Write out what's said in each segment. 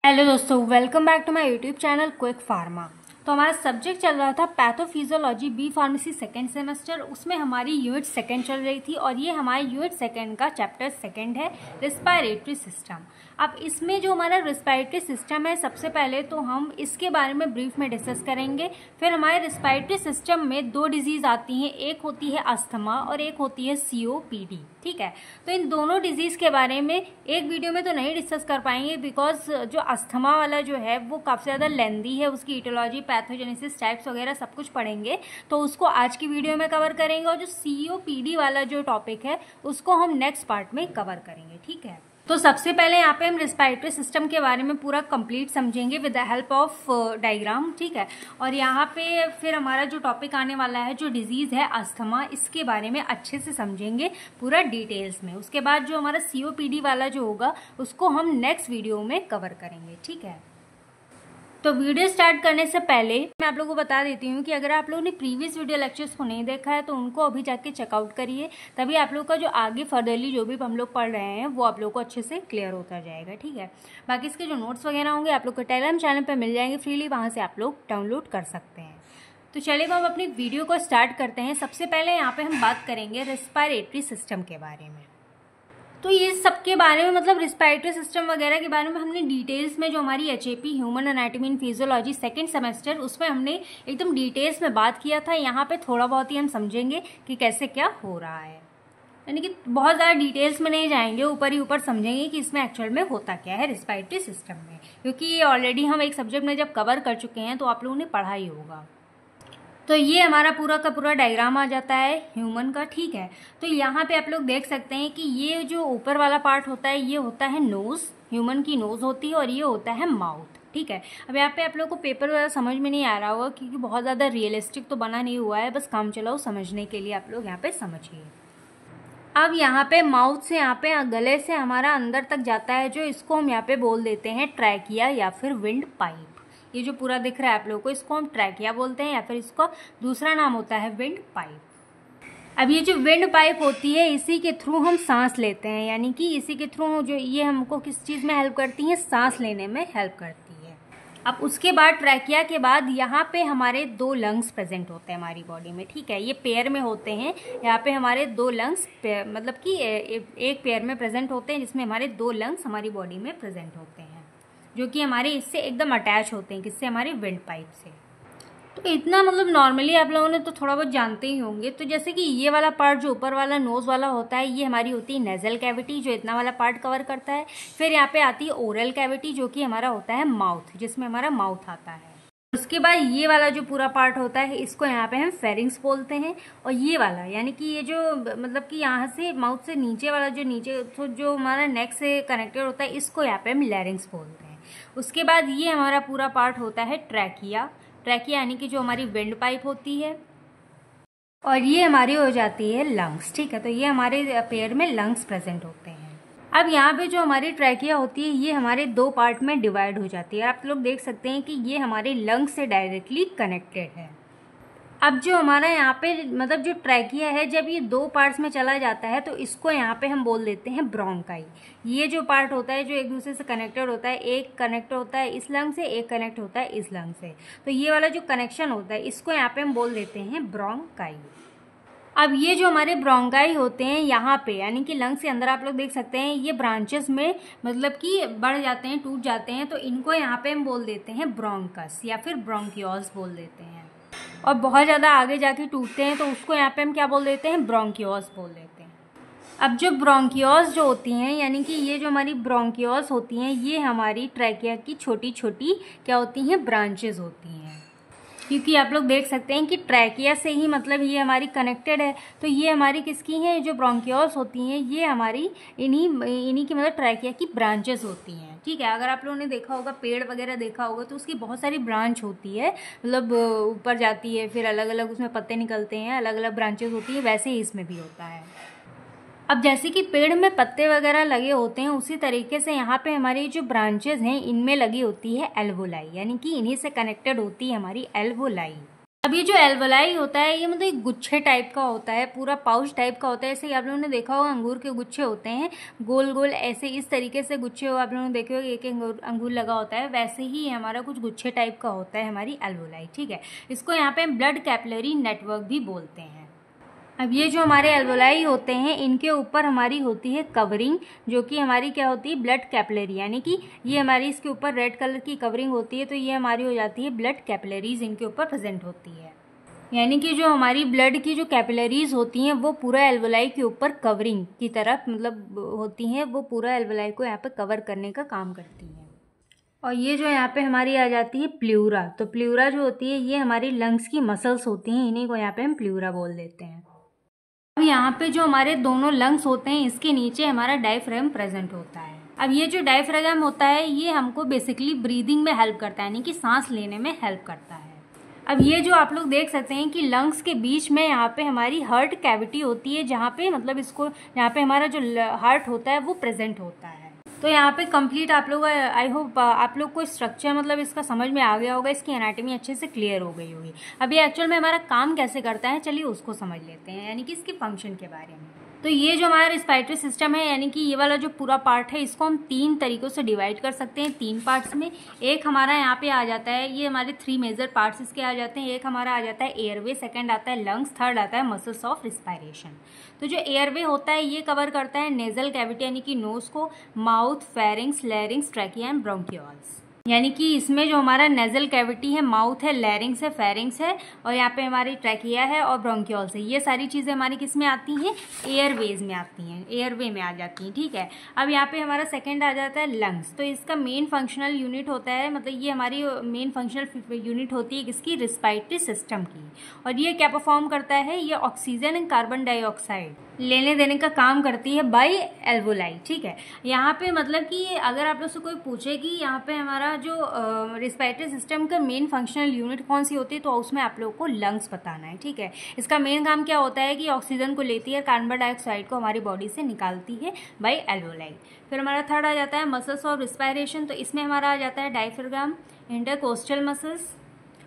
Hello दोस्तों, welcome back to my YouTube channel quick pharma. तो हमारा सब्जेक्ट चल रहा था pathophysiology B pharmacy second semester. उसमें हमारी यूनिट सेकेंड चल रही थी और ये हमारे यूनिट सेकेंड का चैप्टर सेकेंड है, रिस्पायरेटरी सिस्टम। अब इसमें जो हमारा रिस्पायरेटरी सिस्टम है, सबसे पहले तो हम इसके बारे में ब्रीफ में डिस्कस करेंगे। फिर हमारे रिस्पायरेटरी सिस्टम में दो डिजीज आती हैं, एक होती है अस्थमा और एक होती है COPD। ठीक है, तो इन दोनों डिजीज के बारे में एक वीडियो में तो नहीं डिस्कस कर पाएंगे, बिकॉज जो अस्थमा वाला जो है वो काफ़ी ज़्यादा लेंदी है, उसकी इटियोलॉजी, पैथोजेनेसिस, टाइप्स वगैरह सब कुछ पढ़ेंगे, तो उसको आज की वीडियो में कवर करेंगे। और जो COPD वाला जो टॉपिक है उसको हम नेक्स्ट पार्ट में कवर करेंगे। ठीक है, तो सबसे पहले यहाँ पे हम रिस्पायरेटरी सिस्टम के बारे में पूरा कंप्लीट समझेंगे with the help of diagram. ठीक है, और यहाँ पे फिर हमारा जो टॉपिक आने वाला है, जो डिजीज़ है अस्थमा, इसके बारे में अच्छे से समझेंगे पूरा डिटेल्स में। उसके बाद जो हमारा COPD वाला जो होगा उसको हम नेक्स्ट वीडियो में कवर करेंगे। ठीक है, तो वीडियो स्टार्ट करने से पहले मैं आप लोगों को बता देती हूँ कि अगर आप लोगों ने प्रीवियस वीडियो लेक्चर्स को नहीं देखा है तो उनको अभी जाके चेकआउट करिए, तभी आप लोग का जो आगे फर्दरली जो भी हम लोग पढ़ रहे हैं वो आप लोग को अच्छे से क्लियर होता जाएगा। ठीक है, बाकी इसके जो नोट्स वगैरह होंगे आप लोग को टेलीग्राम चैनल पर मिल जाएंगे फ्रीली, वहाँ से आप लोग डाउनलोड कर सकते हैं। तो चलिए हम अपनी वीडियो को स्टार्ट करते हैं। सबसे पहले यहाँ पे हम बात करेंगे रिस्पायरेटरी सिस्टम के बारे में। तो ये सब के बारे में, मतलब रिस्पायरेटरी सिस्टम वगैरह के बारे में हमने डिटेल्स में, जो हमारी HAP human anatomy and physiology second semester, उसमें हमने एकदम डिटेल्स में बात किया था। यहाँ पे थोड़ा बहुत ही हम समझेंगे कि कैसे क्या हो रहा है, यानी कि बहुत ज़्यादा डिटेल्स में नहीं जाएंगे, ऊपर ही ऊपर समझेंगे कि इसमें एक्चुअल में होता क्या है रिस्पायरेटरी सिस्टम में, क्योंकि ये ऑलरेडी हम एक सब्जेक्ट में जब कवर कर चुके हैं तो आप लोगों ने पढ़ा ही होगा। तो ये हमारा पूरा का पूरा डायग्राम आ जाता है ह्यूमन का। ठीक है, तो यहाँ पे आप लोग देख सकते हैं कि ये जो ऊपर वाला पार्ट होता है ये होता है नोज़, ह्यूमन की नोज़ होती है, और ये होता है माउथ। ठीक है, अब यहाँ पे आप लोग को पेपर वगैरह समझ में नहीं आ रहा होगा क्योंकि बहुत ज़्यादा रियलिस्टिक तो बना नहीं हुआ है, बस काम चलाओ समझने के लिए आप लोग यहाँ पे समझिए। अब यहाँ पे माउथ से, यहाँ पे गले से हमारा अंदर तक जाता है, जो इसको हम यहाँ पे बोल देते हैं ट्रैकिया या फिर विंड पाइप। ये जो पूरा दिख रहा है आप लोगों को, इसको हम ट्रैकिया बोलते हैं या फिर इसका दूसरा नाम होता है विंड पाइप। अब ये जो विंड पाइप होती है, इसी के थ्रू हम सांस लेते हैं, यानी कि इसी के थ्रू जो ये हमको किस चीज़ में हेल्प करती है, सांस लेने में हेल्प करती है। अब उसके बाद ट्रैकिया के बाद यहाँ पे हमारे दो लंग्स प्रेजेंट होते हैं हमारी बॉडी में। ठीक है, ये पेयर में होते हैं, यहाँ पे हमारे दो लंग्स मतलब कि एक पेयर में प्रेजेंट होते हैं, जिसमें हमारे दो लंग्स हमारी बॉडी में प्रेजेंट होते हैं, जो कि हमारे इससे एकदम अटैच होते हैं, किससे, हमारे विंड पाइप से। तो इतना मतलब नॉर्मली आप लोगों ने तो थोड़ा बहुत जानते ही होंगे। तो जैसे कि ये वाला पार्ट जो ऊपर वाला नोज़ वाला होता है, ये हमारी होती है नेजल कैविटी, जो इतना वाला पार्ट कवर करता है। फिर यहाँ पे आती है ओरल कैविटी, जो कि हमारा होता है माउथ, जिसमें हमारा माउथ आता है। उसके बाद ये वाला जो पूरा पार्ट होता है, इसको यहाँ पे हम फेरिंग्स बोलते हैं। और ये वाला, यानी कि ये जो मतलब कि यहाँ से माउथ से नीचे वाला, जो नीचे तो जो हमारा नेक से कनेक्टेड होता है, इसको यहाँ पे हम लैरिंग्स बोलते हैं। उसके बाद ये हमारा पूरा पार्ट होता है ट्रैकिया। ट्रैकिया यानी कि जो हमारी विंड पाइप होती है, और ये हमारी हो जाती है लंग्स। ठीक है, तो ये हमारे पेयर में लंग्स प्रेजेंट होते हैं। अब यहाँ पे जो हमारी ट्रैकिया होती है, ये हमारे दो पार्ट में डिवाइड हो जाती है। आप लोग देख सकते हैं कि ये हमारे लंग्स से डायरेक्टली कनेक्टेड है। अब जो हमारा यहाँ पे मतलब जो ट्रैकिया है, जब ये दो पार्ट्स में चला जाता है तो इसको यहाँ पे हम बोल देते हैं ब्रोंकाई। ये जो पार्ट होता है जो एक दूसरे से कनेक्टेड होता है, एक कनेक्ट होता है इस लंग से, एक कनेक्ट होता है इस लंग से, तो ये वाला जो कनेक्शन होता है इसको यहाँ पे हम बोल देते हैं ब्रोंकाई। अब ये जो हमारे ब्रोंकाई होते हैं यहाँ पे, यानी कि लंग से अंदर आप लोग देख सकते हैं, ये ब्रांचेस में मतलब कि बढ़ जाते हैं, टूट जाते हैं, तो इनको यहाँ पे हम बोल देते हैं ब्रोंकस या फिर ब्रोंकियोल्स बोल देते हैं। और बहुत ज़्यादा आगे जाके टूटते हैं तो उसको यहाँ पे हम क्या बोल देते हैं, ब्रोंकियोल्स बोल देते हैं। अब जो ब्रोंकियोल्स जो होती हैं, यानी कि ये जो हमारी ब्रोंकियोल्स होती हैं, ये हमारी ट्रैकिया की छोटी छोटी क्या होती हैं, ब्रांचेस होती हैं। क्योंकि आप लोग देख सकते हैं कि ट्रैकिया से ही मतलब ये हमारी कनेक्टेड है, तो ये हमारी किसकी हैं, जो ब्रोंकियोल्स होती हैं, ये हमारी इन्हीं की मतलब ट्रैकिया की ब्रांचेस होती हैं। ठीक है, अगर आप लोगों ने देखा होगा, पेड़ वगैरह देखा होगा, तो उसकी बहुत सारी ब्रांच होती है, मतलब ऊपर जाती है, फिर अलग अलग उसमें पत्ते निकलते हैं, अलग अलग ब्रांचेस होती है, वैसे ही इसमें भी होता है। अब जैसे कि पेड़ में पत्ते वगैरह लगे होते हैं, उसी तरीके से यहाँ पे हमारी जो ब्रांचेस हैं, इनमें लगी होती है एल्वोलाई, यानी कि इन्हीं से कनेक्टेड होती है हमारी एल्वोलाई। अब ये जो एल्वोलाई होता है ये मतलब एक गुच्छे टाइप का होता है, पूरा पाउच टाइप का होता है। ऐसे ही आप लोगों ने देखा होगा अंगूर के गुच्छे होते हैं गोल गोल, ऐसे इस तरीके से गुच्छे हो आप लोगों ने देखे होगा, एक एक अंगूर लगा होता है, वैसे ही हमारा कुछ गुच्छे टाइप का होता है हमारी एल्वोलाई। ठीक है, इसको यहाँ पे ब्लड कैपिलरी नेटवर्क भी बोलते हैं। अब ये जो हमारे एल्वोलाई होते हैं इनके ऊपर हमारी होती है कवरिंग, जो कि हमारी क्या होती है ब्लड कैपिलरी, यानी कि ये हमारी इसके ऊपर रेड कलर की कवरिंग होती है, तो ये हमारी हो जाती है ब्लड कैपिलरीज, इनके ऊपर प्रेजेंट होती है। यानी कि जो हमारी ब्लड की जो कैपिलरीज होती हैं वो पूरा एल्वोलाई के ऊपर कवरिंग की तरफ मतलब होती हैं, वो पूरा एल्वोलाई को यहाँ पे कवर करने का काम करती हैं। और ये जो यहाँ पे हमारी आ जाती है प्ल्यूरा, तो प्ल्यूरा जो होती है ये हमारी लंग्स की मसल्स होती हैं, इन्हीं को यहाँ पे हम प्ल्यूरा बोल देते हैं। अब यहाँ पे जो हमारे दोनों लंग्स होते हैं इसके नीचे हमारा डायफ्राम प्रेजेंट होता है। अब ये जो डायफ्राम होता है ये हमको बेसिकली ब्रीदिंग में हेल्प करता है, यानी कि सांस लेने में हेल्प करता है। अब ये जो आप लोग देख सकते हैं कि लंग्स के बीच में यहाँ पे हमारी हार्ट कैविटी होती है, जहाँ पे मतलब इसको यहाँ पे हमारा जो हार्ट होता है वो प्रेजेंट होता है। तो यहाँ पे कंप्लीट आप लोग आई होप आप लोग को स्ट्रक्चर मतलब इसका समझ में आ गया होगा, इसकी एनाटॉमी अच्छे से क्लियर हो गई होगी। अब ये एक्चुअल में हमारा काम कैसे करता है चलिए उसको समझ लेते हैं, यानी कि इसके फंक्शन के बारे में। तो ये जो हमारा रिस्पायरेटरी सिस्टम है, यानी कि ये वाला जो पूरा पार्ट है इसको हम 3 तरीकों से डिवाइड कर सकते हैं, 3 पार्ट्स में। एक हमारा यहाँ पे आ जाता है, ये हमारे 3 मेजर पार्ट्स इसके आ जाते हैं। एक हमारा आ जाता है एयरवे, सेकंड आता है लंग्स, थर्ड आता है मसल्स ऑफ रिस्पायरेशन। तो जो एयरवे होता है ये कवर करता है नेजल कैविटी यानी कि नोज को, mouth, pharynx, लैरिंग्स, trachea and bronchioles. यानी कि इसमें जो हमारा नेजल कैविटी है, माउथ है, लैरिंग्स है, फेरिंग्स है और यहाँ पे हमारी ट्रैकिया है और ब्रोंकियोल्स है, ये सारी चीज़ें हमारी किस में आती हैं एयरवेज में आती हैं, एयरवे में आ जाती हैं। ठीक है, अब यहाँ पे हमारा सेकंड आ जाता है लंग्स। तो इसका मेन फंक्शनल यूनिट होता है, मतलब ये हमारी मेन फंक्शनल यूनिट होती है किसकी रिस्पायरेटरी सिस्टम की, और ये क्या परफॉर्म करता है, ये ऑक्सीजन एंड कार्बन डाइऑक्साइड लेने देने का काम करती है बाय एल्वोलाई। ठीक है, यहाँ पे मतलब कि अगर आप लोग से कोई पूछे कि यहाँ पे हमारा जो रिस्पायरेटरी सिस्टम का मेन फंक्शनल यूनिट कौन सी होती है, तो उसमें आप लोगों को लंग्स बताना है। ठीक है, इसका मेन काम क्या होता है कि ऑक्सीजन को लेती है, कार्बन डाइऑक्साइड को हमारी बॉडी से निकालती है बाय एल्वोलाई। फिर हमारा थर्ड आ जाता है मसल्स ऑफ रिस्पायरेशन, तो इसमें हमारा आ जाता है डायफ्राम, इंटरकोस्टल मसल्स,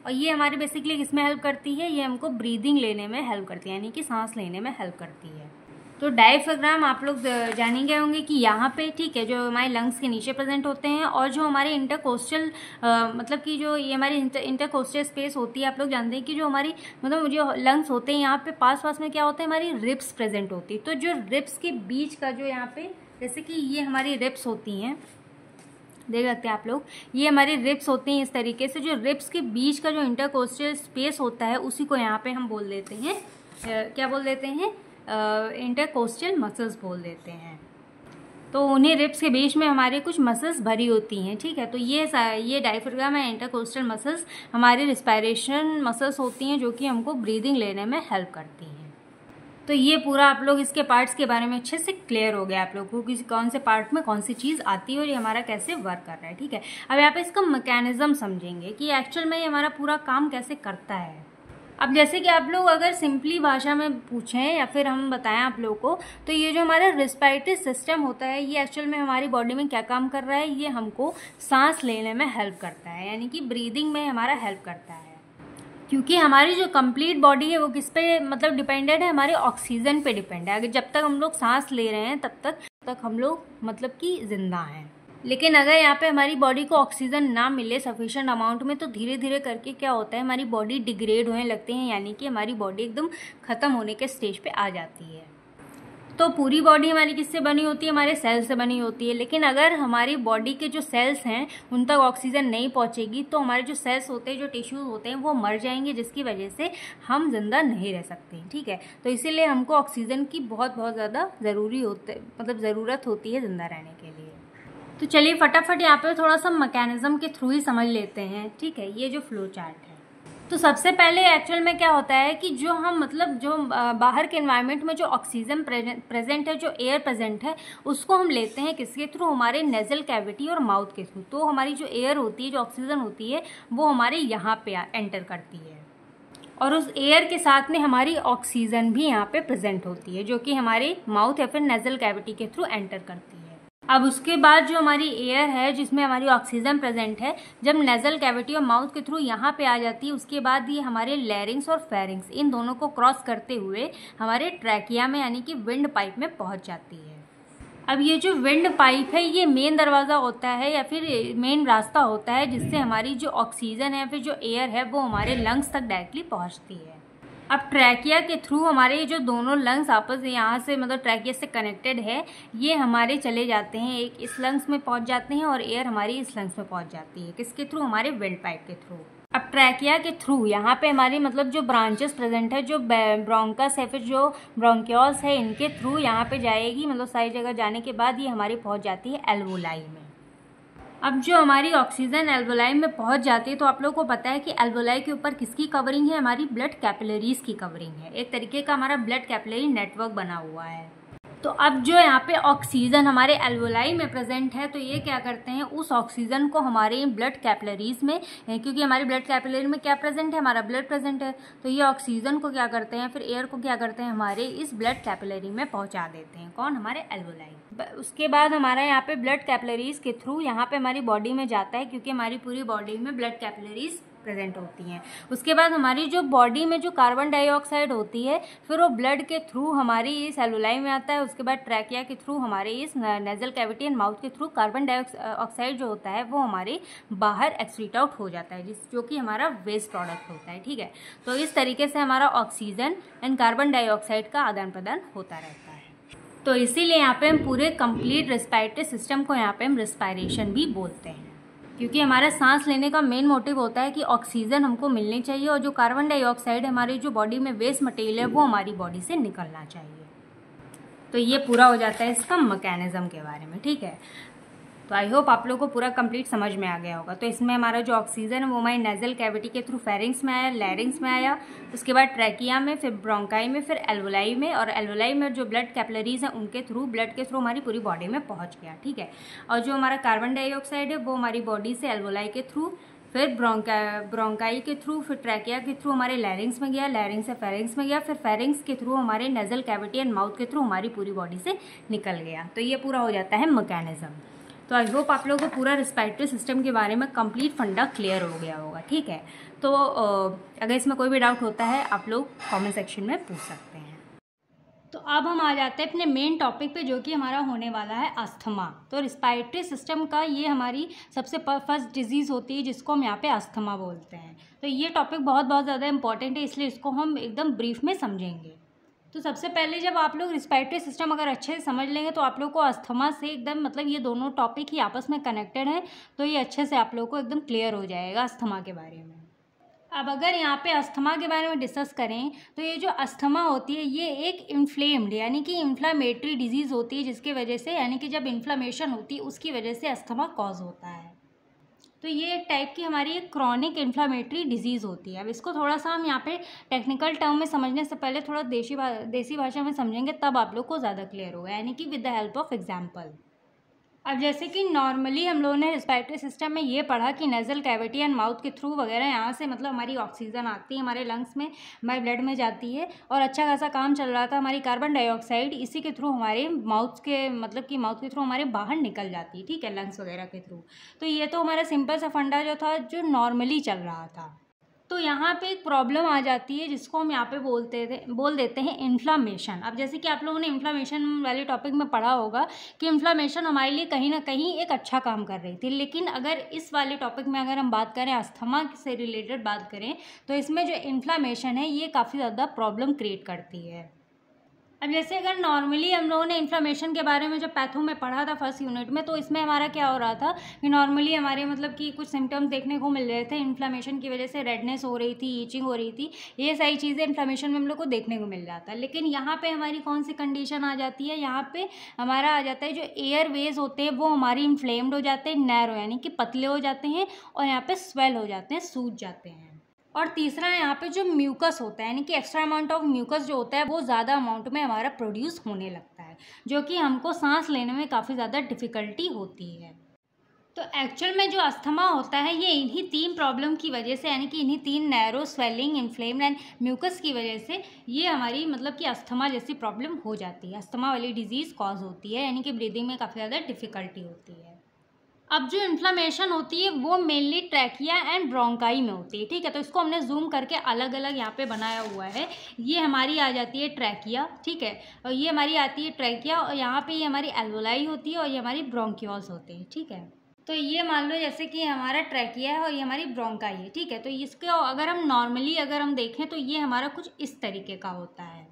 और ये हमारी बेसिकली किसमें हेल्प करती है, ये हमको ब्रीदिंग लेने में हेल्प करती है, यानी कि सांस लेने में हेल्प करती है। तो डायफ्राम आप लोग जानेंगे होंगे कि यहाँ पे ठीक है जो हमारे लंग्स के नीचे प्रेजेंट होते हैं, और जो हमारे इंटरकोस्टल मतलब कि जो ये हमारी इंटरकोस्टल स्पेस होती है, आप लोग जानते हैं कि जो हमारी मतलब जो लंग्स होते हैं यहाँ पे पास पास में क्या होता है हमारी रिब्स प्रेजेंट होती है। तो जो रिब्स के बीच का जो यहाँ पे जैसे कि ये हमारी रिब्स होती हैं, देख सकते हैं आप लोग, ये हमारी रिब्स होती हैं इस तरीके से, जो रिब्स के बीच का जो इंटरकोस्टल स्पेस होता है उसी को यहाँ पे हम बोल देते हैं क्या बोल देते हैं इंटरकोस्टल मसल्स बोल देते हैं। तो उन्हीं रिब्स के बीच में हमारे कुछ मसल्स भरी होती हैं। ठीक है, तो ये डायफ्राम है, इंटरकोस्टल मसल्स हमारी रिस्पायरेशन मसल्स होती हैं जो कि हमको ब्रीदिंग लेने में हेल्प करती हैं। तो ये पूरा आप लोग इसके पार्ट्स के बारे में अच्छे से क्लियर हो गया आप लोग को कि कौन से पार्ट में कौन सी चीज़ आती है और ये हमारा कैसे वर्क कर रहा है। ठीक है, अब यहाँ पे इसका मैकेनिज्म समझेंगे कि एक्चुअल में ये हमारा पूरा काम कैसे करता है। अब जैसे कि आप लोग अगर सिंपली भाषा में पूछें या फिर हम बताएं आप लोगों को, तो ये जो हमारा रिस्पायरेटरी सिस्टम होता है ये एक्चुअल में हमारी बॉडी में क्या काम कर रहा है, ये हमको सांस लेने में हेल्प करता है, यानी कि ब्रीदिंग में हमारा हेल्प करता है। क्योंकि हमारी जो कंप्लीट बॉडी है वो किस पे मतलब डिपेंडेंट है, हमारे ऑक्सीजन पे डिपेंड है। अगर जब तक हम लोग सांस ले रहे हैं तब तक हम लोग मतलब कि जिंदा हैं। लेकिन अगर यहाँ पे हमारी बॉडी को ऑक्सीजन ना मिले सफिशिएंट अमाउंट में, तो धीरे धीरे करके क्या होता है हमारी बॉडी डिग्रेड होने लगती है, यानी कि हमारी बॉडी एकदम ख़त्म होने के स्टेज पे आ जाती है। तो पूरी बॉडी हमारी किससे बनी होती है, हमारे सेल्स से बनी होती है। लेकिन अगर हमारी बॉडी के जो सेल्स हैं उन तक ऑक्सीजन नहीं पहुंचेगी तो हमारे जो सेल्स होते हैं, जो टिश्यूज होते हैं वो मर जाएंगे, जिसकी वजह से हम जिंदा नहीं रह सकते। ठीक है, तो इसीलिए हमको ऑक्सीजन की बहुत ज़्यादा ज़रूरत होती है जिंदा रहने के लिए। तो चलिए फटाफट यहाँ पे थोड़ा सा मैकेनिज्म के थ्रू ही समझ लेते हैं। ठीक है, ये जो फ्लो चार्ट है, तो सबसे पहले एक्चुअल में क्या होता है कि जो हम मतलब जो बाहर के एनवायरनमेंट में जो ऑक्सीजन प्रेजेंट है, जो एयर प्रेजेंट है, उसको हम लेते हैं किसके थ्रू, हमारे नेजल कैविटी और माउथ के थ्रू। तो हमारी जो एयर होती है, जो ऑक्सीजन होती है, वो हमारे यहाँ पे एंटर करती है, और उस एयर के साथ में हमारी ऑक्सीजन भी यहाँ पे प्रेजेंट होती है, जो कि हमारे माउथ या फिर नेजल कैविटी के थ्रू एंटर करती है। अब उसके बाद जो हमारी एयर है जिसमें हमारी ऑक्सीजन प्रेजेंट है, जब नेजल कैविटी और माउथ के थ्रू यहाँ पे आ जाती है, उसके बाद ये हमारे लैरिंग्स और फेरिंग्स इन दोनों को क्रॉस करते हुए हमारे ट्रैकिया में यानी कि विंड पाइप में पहुँच जाती है। अब ये जो विंड पाइप है ये मेन दरवाज़ा होता है या फिर मेन रास्ता होता है जिससे हमारी जो ऑक्सीजन है फिर जो एयर है वो हमारे लंग्स तक डायरेक्टली पहुँचती है। अब ट्रैकिया के थ्रू हमारे जो दोनों लंग्स आपस में यहाँ से मतलब ट्रैकिया से कनेक्टेड है, ये हमारे चले जाते हैं, एक इस लंग्स में पहुँच जाते हैं और एयर हमारी इस लंग्स में पहुँच जाती है। किसके थ्रू? हमारे विंड पाइप के थ्रू। अब ट्रैकिया के थ्रू यहाँ पे हमारी मतलब जो ब्रांचेस प्रेजेंट है, जो ब्रोंकस है फिर जो ब्रोंक्यूल्स है, इनके थ्रू यहाँ पे जाएगी, मतलब सारी जगह जाने के बाद ये हमारी पहुँच जाती है एल्वोलाई में। अब जो हमारी ऑक्सीजन एल्वोलाई में पहुंच जाती है तो आप लोगों को पता है कि एल्वोलाई के ऊपर किसकी कवरिंग है? हमारी ब्लड कैपिलरीज की कवरिंग है। एक तरीके का हमारा ब्लड कैपिलरी नेटवर्क बना हुआ है। तो अब जो यहाँ पे ऑक्सीजन हमारे एल्वोलाई में प्रेजेंट है तो ये क्या करते हैं, उस ऑक्सीजन को हमारे ब्लड कैपिलरीज में, क्योंकि हमारी ब्लड कैपिलरी में क्या प्रेजेंट है? हमारा ब्लड प्रेजेंट है, तो ये ऑक्सीजन को क्या करते हैं, फिर एयर को क्या करते हैं, हमारे इस ब्लड कैपिलरी में पहुंचा देते हैं। कौन? हमारे एल्वोलाई। उसके बाद हमारा यहाँ पे ब्लड कैपिलरीज के थ्रू यहाँ पे हमारी बॉडी में जाता है, क्योंकि हमारी पूरी बॉडी में ब्लड कैपिलरीज प्रेजेंट होती हैं। उसके बाद हमारी जो बॉडी में जो कार्बन डाइऑक्साइड होती है फिर वो ब्लड के थ्रू हमारी इस एल्वोलाई में आता है। उसके बाद ट्रैकिया के थ्रू हमारे इस नेजल कैविटी एंड माउथ के थ्रू कार्बन डाइऑक्साइड जो होता है वो हमारे बाहर एक्सक्रीट आउट हो जाता है, जो कि हमारा वेस्ट प्रोडक्ट होता है। ठीक है, तो इस तरीके से हमारा ऑक्सीजन एंड कार्बन डाइऑक्साइड का आदान प्रदान होता रहता है। तो इसीलिए यहाँ पे हम पूरे कंप्लीट रेस्पिरेटरी सिस्टम को यहाँ पे हम रेस्पिरेशन भी बोलते हैं, क्योंकि हमारा सांस लेने का मेन मोटिव होता है कि ऑक्सीजन हमको मिलनी चाहिए और जो कार्बन डाइऑक्साइड है हमारी जो बॉडी में वेस्ट मटेरियल है वो हमारी बॉडी से निकलना चाहिए। तो ये पूरा हो जाता है इसका मैकेनिज्म के बारे में। ठीक है, तो आई होप आप लोगों को पूरा कंप्लीट समझ में आ गया होगा। तो इसमें हमारा जो ऑक्सीजन है वो हमारी नेजल कैविटी के थ्रू फेरिंग्स में आया, लैरिंग्स में आया, उसके बाद ट्रैकिया में, फिर ब्रोंकाई में, फिर एल्वोलाई में, और एल्वोलाई में जो ब्लड कैपिलरीज हैं उनके थ्रू, ब्लड के थ्रू हमारी पूरी बॉडी में पहुंच गया। ठीक है, और जो हमारा कार्बन डाइऑक्साइड है वो हमारी बॉडी से एल्वोलाई के थ्रू, फिर ब्रोंकाई के थ्रू, फिर ट्रैकिया के थ्रू हमारे लैरिंग्स में गया, लैरिंग्स से फेरिंग्स में गया, फिर फेरिंग्स के थ्रू हमारे नेजल कैविटी एंड माउथ के थ्रू हमारी पूरी बॉडी से निकल गया। तो ये पूरा हो जाता है मैकेनिज्म। तो आई होप आप लोगों को पूरा रेस्पिरेटरी सिस्टम के बारे में कंप्लीट फंडा क्लियर हो गया होगा। ठीक है, तो अगर इसमें कोई भी डाउट होता है आप लोग कमेंट सेक्शन में पूछ सकते हैं। तो अब हम आ जाते हैं अपने मेन टॉपिक पे, जो कि हमारा होने वाला है अस्थमा। तो रेस्पिरेटरी सिस्टम का ये हमारी सबसे फर्स्ट डिजीज़ होती है जिसको हम यहाँ पे अस्थमा बोलते हैं। तो ये टॉपिक बहुत ज़्यादा इंपॉर्टेंट है, इसलिए इसको हम एकदम ब्रीफ में समझेंगे। तो सबसे पहले जब आप लोग रेस्पिरेटरी सिस्टम अगर अच्छे से समझ लेंगे तो आप लोग को अस्थमा से एकदम मतलब ये दोनों टॉपिक ही आपस में कनेक्टेड हैं, तो ये अच्छे से आप लोग को एकदम क्लियर हो जाएगा अस्थमा के बारे में। अब अगर यहाँ पे अस्थमा के बारे में डिस्कस करें तो ये जो अस्थमा होती है ये एक इन्फ्लेम्ड यानी कि इन्फ्लामेटरी डिजीज़ होती है, जिसकी वजह से यानी कि जब इन्फ्लामेशन होती है उसकी वजह से अस्थमा कॉज होता है। तो ये एक टाइप की हमारी एक क्रॉनिक इन्फ्लामेटरी डिजीज़ होती है। अब इसको थोड़ा सा हम यहाँ पे टेक्निकल टर्म में समझने से पहले थोड़ा देसी भाषा में समझेंगे, तब आप लोग को ज़्यादा क्लियर होगा, यानी कि with the help of example. अब जैसे कि नॉर्मली हम लोगों ने रेस्पिरेटरी सिस्टम में ये पढ़ा कि नेजल कैविटी एंड माउथ के थ्रू वगैरह यहाँ से मतलब हमारी ऑक्सीजन आती है, हमारे लंग्स में, हमारे ब्लड में जाती है, और अच्छा खासा काम चल रहा था। हमारी कार्बन डाइऑक्साइड इसी के थ्रू हमारे माउथ के मतलब कि माउथ के थ्रू हमारे बाहर निकल जाती है। ठीक है, लंग्स वगैरह के थ्रू। तो ये तो हमारा सिंपल सा फंडा जो था जो नॉर्मली चल रहा था। तो यहाँ पे एक प्रॉब्लम आ जाती है जिसको हम यहाँ पे बोल देते हैं इन्फ्लामेशन। अब जैसे कि आप लोगों ने इन्फ्लामेशन वाले टॉपिक में पढ़ा होगा कि इन्फ्लामेशन हमारे लिए कहीं ना कहीं एक अच्छा काम कर रही थी, लेकिन अगर इस वाले टॉपिक में अगर हम बात करें, अस्थमा से रिलेटेड बात करें, तो इसमें जो इन्फ्लामेशन है ये काफ़ी ज़्यादा प्रॉब्लम क्रिएट करती है। अब जैसे अगर नॉर्मली हम लोगों ने इन्फ्लामेशन के बारे में जब पैथो में पढ़ा था फर्स्ट यूनिट में, तो इसमें हमारा क्या हो रहा था कि नॉर्मली हमारे मतलब कि कुछ सिम्टम्स देखने को मिल रहे थे इन्फ्लामेशन की वजह से। रेडनेस हो रही थी, ईचिंग हो रही थी, ये सारी चीज़ें इन्फ्लामेशन में हम लोग को देखने को मिल रहा था। लेकिन यहाँ पे हमारी कौन सी कंडीशन आ जाती है, यहाँ पे हमारा आ जाता है जो एयर वेज होते हैं वो हमारी इन्फ्लेम्ड हो जाते हैं, नैरो यानी कि पतले हो जाते हैं, और यहाँ पे स्वेल हो जाते हैं, सूज जाते हैं। और तीसरा यहाँ पे जो म्यूकस होता है यानी कि एक्स्ट्रा अमाउंट ऑफ म्यूकस जो होता है वो ज़्यादा अमाउंट में हमारा प्रोड्यूस होने लगता है, जो कि हमको सांस लेने में काफ़ी ज़्यादा डिफ़िकल्टी होती है। तो एक्चुअल में जो अस्थमा होता है ये इन्हीं 3 प्रॉब्लम की वजह से, यानी कि इन्हीं 3 narrow, swelling, inflamed and mucus की वजह से ये हमारी मतलब कि अस्थमा जैसी प्रॉब्लम हो जाती है, अस्थमा वाली डिजीज़ कॉज होती है, यानी कि ब्रीदिंग में काफ़ी ज़्यादा डिफ़िकल्टी होती है। अब जो इन्फ्लामेशन होती है वो मेनली ट्रैकिया एंड ब्रोंकाई में होती है, ठीक है। तो इसको हमने जूम करके अलग अलग यहाँ पे बनाया हुआ है। ये हमारी आ जाती है ट्रैकिया, ठीक है, और ये हमारी आती है ट्रैकिया, और यहाँ पे ये हमारी एल्वोलाई होती है और ये हमारी ब्रोंकियोल्स होते हैं, ठीक है। तो ये मान लो जैसे कि हमारा ट्रैकिया है और ये हमारी ब्रोंकाई है, ठीक है। तो इसको अगर हम नॉर्मली अगर हम देखें तो ये हमारा कुछ इस तरीके का होता है,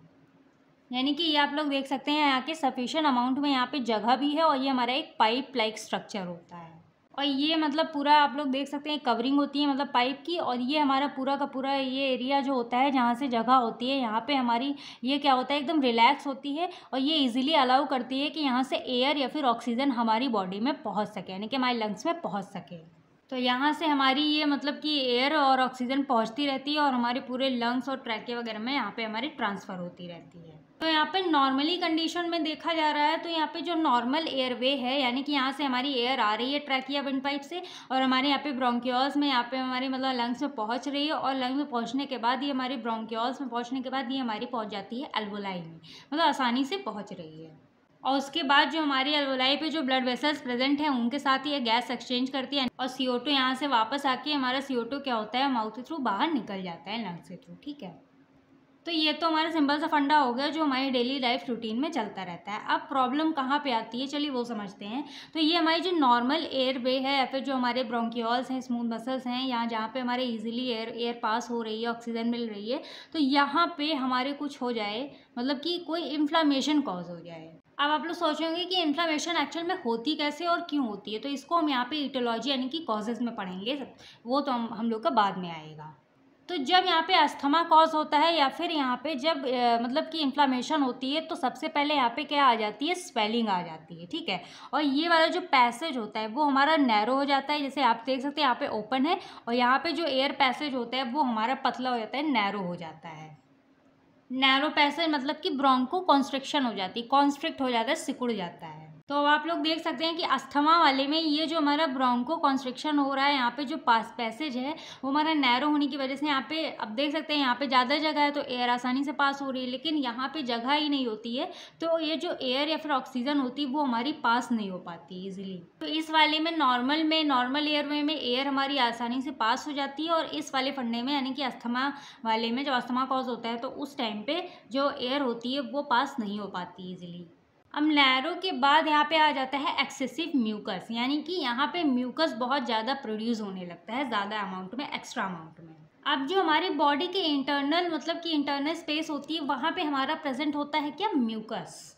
यानी कि ये आप लोग देख सकते हैं यहाँ के सफिशिएंट अमाउंट में यहाँ पे जगह भी है और ये हमारा एक पाइप लाइक स्ट्रक्चर होता है। और ये मतलब पूरा आप लोग देख सकते हैं कवरिंग होती है मतलब पाइप की, और ये हमारा पूरा का पूरा ये एरिया जो होता है जहाँ से जगह होती है यहाँ पे हमारी ये क्या होता है एकदम रिलैक्स होती है, और ये इजीली अलाउ करती है कि यहाँ से एयर या फिर ऑक्सीजन हमारी बॉडी में पहुँच सके, यानी कि हमारे लंग्स में पहुँच सके। तो यहाँ से हमारी ये मतलब कि एयर और ऑक्सीजन पहुँचती रहती है और हमारे पूरे लंग्स और ट्रैके वगैरह में यहाँ पे हमारी ट्रांसफ़र होती रहती है। तो यहाँ पे नॉर्मली कंडीशन में देखा जा रहा है तो यहाँ पे जो नॉर्मल एयरवे है, यानी कि यहाँ से हमारी एयर आ रही है ट्रैकिया विंड पाइप से और हमारे यहाँ पे ब्रोंकियोल्स में यहाँ पे हमारी मतलब लंग्स में पहुँच रही है, और लंग्स में पहुँचने के बाद ये हमारी ब्रोंकियोल्स में पहुँचने के बाद ये हमारी पहुँच जाती है एल्वोलाई में, मतलब आसानी से पहुँच रही है। और उसके बाद जो हमारी एल्वोलाई पे जो ब्लड वेसल्स प्रेजेंट हैं उनके साथ ये गैस एक्सचेंज करती है और CO2 यहाँ से वापस आके हमारा CO2 क्या होता है माउथ के थ्रू बाहर निकल जाता है लंग्स के थ्रू, ठीक है। तो ये तो हमारा सिंपल सा फंडा हो गया जो हमारी डेली लाइफ रूटीन में चलता रहता है। अब प्रॉब्लम कहाँ पे आती है, चलिए वो समझते हैं। तो ये हमारी जो नॉर्मल एयर वे है या फिर जो हमारे ब्रोंकियोल्स हैं, स्मूथ मसल्स हैं, यहाँ जहाँ पे हमारे इजीली एयर पास हो रही है, ऑक्सीजन मिल रही है, तो यहाँ पे हमारे कुछ हो जाए, मतलब कि कोई इन्फ्लामेशन कॉज हो जाए। अब आप लोग सोचेंगे कि इन्फ्लामेशन एक्चुअल में होती कैसे और क्यों होती है, तो इसको हम यहाँ पे इटियोलॉजी यानी कि कॉजेज़ में पढ़ेंगे, वो तो हम लोग का बाद में आएगा। तो जब यहाँ पे अस्थमा कॉज होता है या फिर यहाँ पे जब मतलब कि इन्फ्लामेशन होती है तो सबसे पहले यहाँ पे क्या आ जाती है, स्वेलिंग आ जाती है, ठीक है। और ये वाला जो पैसेज होता है वो हमारा नैरो हो जाता है, जैसे आप देख सकते हैं यहाँ पे ओपन है और यहाँ पे जो एयर पैसेज होता है वो हमारा पतला हो जाता है, नैरो हो जाता है। नैरो पैसेज मतलब कि ब्रोंको कॉन्स्ट्रिक्शन हो जाती है, कॉन्स्ट्रिक्ट हो जाता है, सिकुड़ जाता है। तो आप लोग देख सकते हैं कि अस्थमा वाले में ये जो हमारा ब्रोंको कॉन्स्ट्रिक्शन हो रहा है, यहाँ पे जो पास पैसेज है वो हमारा नैरो होने की वजह से यहाँ पे अब देख सकते हैं यहाँ पे ज़्यादा जगह है तो एयर आसानी से पास हो रही है, लेकिन यहाँ पे जगह ही नहीं होती है तो ये जो एयर या फिर ऑक्सीजन होती है वो हमारी पास नहीं हो पाती ईजिली। तो इस वाले में नॉर्मल एयर में एयर हमारी आसानी से पास हो जाती है, और इस वाले फंडे में यानी कि अस्थमा वाले में जब अस्थमा कॉज होता है तो उस टाइम पे जो एयर होती है वो पास नहीं हो पाती ईजिली। अब नैरो के बाद यहाँ पे आ जाता है एक्सेसिव म्यूकस, यानी कि यहाँ पे म्यूकस बहुत ज़्यादा प्रोड्यूस होने लगता है, ज़्यादा अमाउंट में, एक्स्ट्रा अमाउंट में। अब जो हमारी बॉडी के इंटरनल मतलब कि इंटरनल स्पेस होती है वहाँ पे हमारा प्रेजेंट होता है क्या, म्यूकस।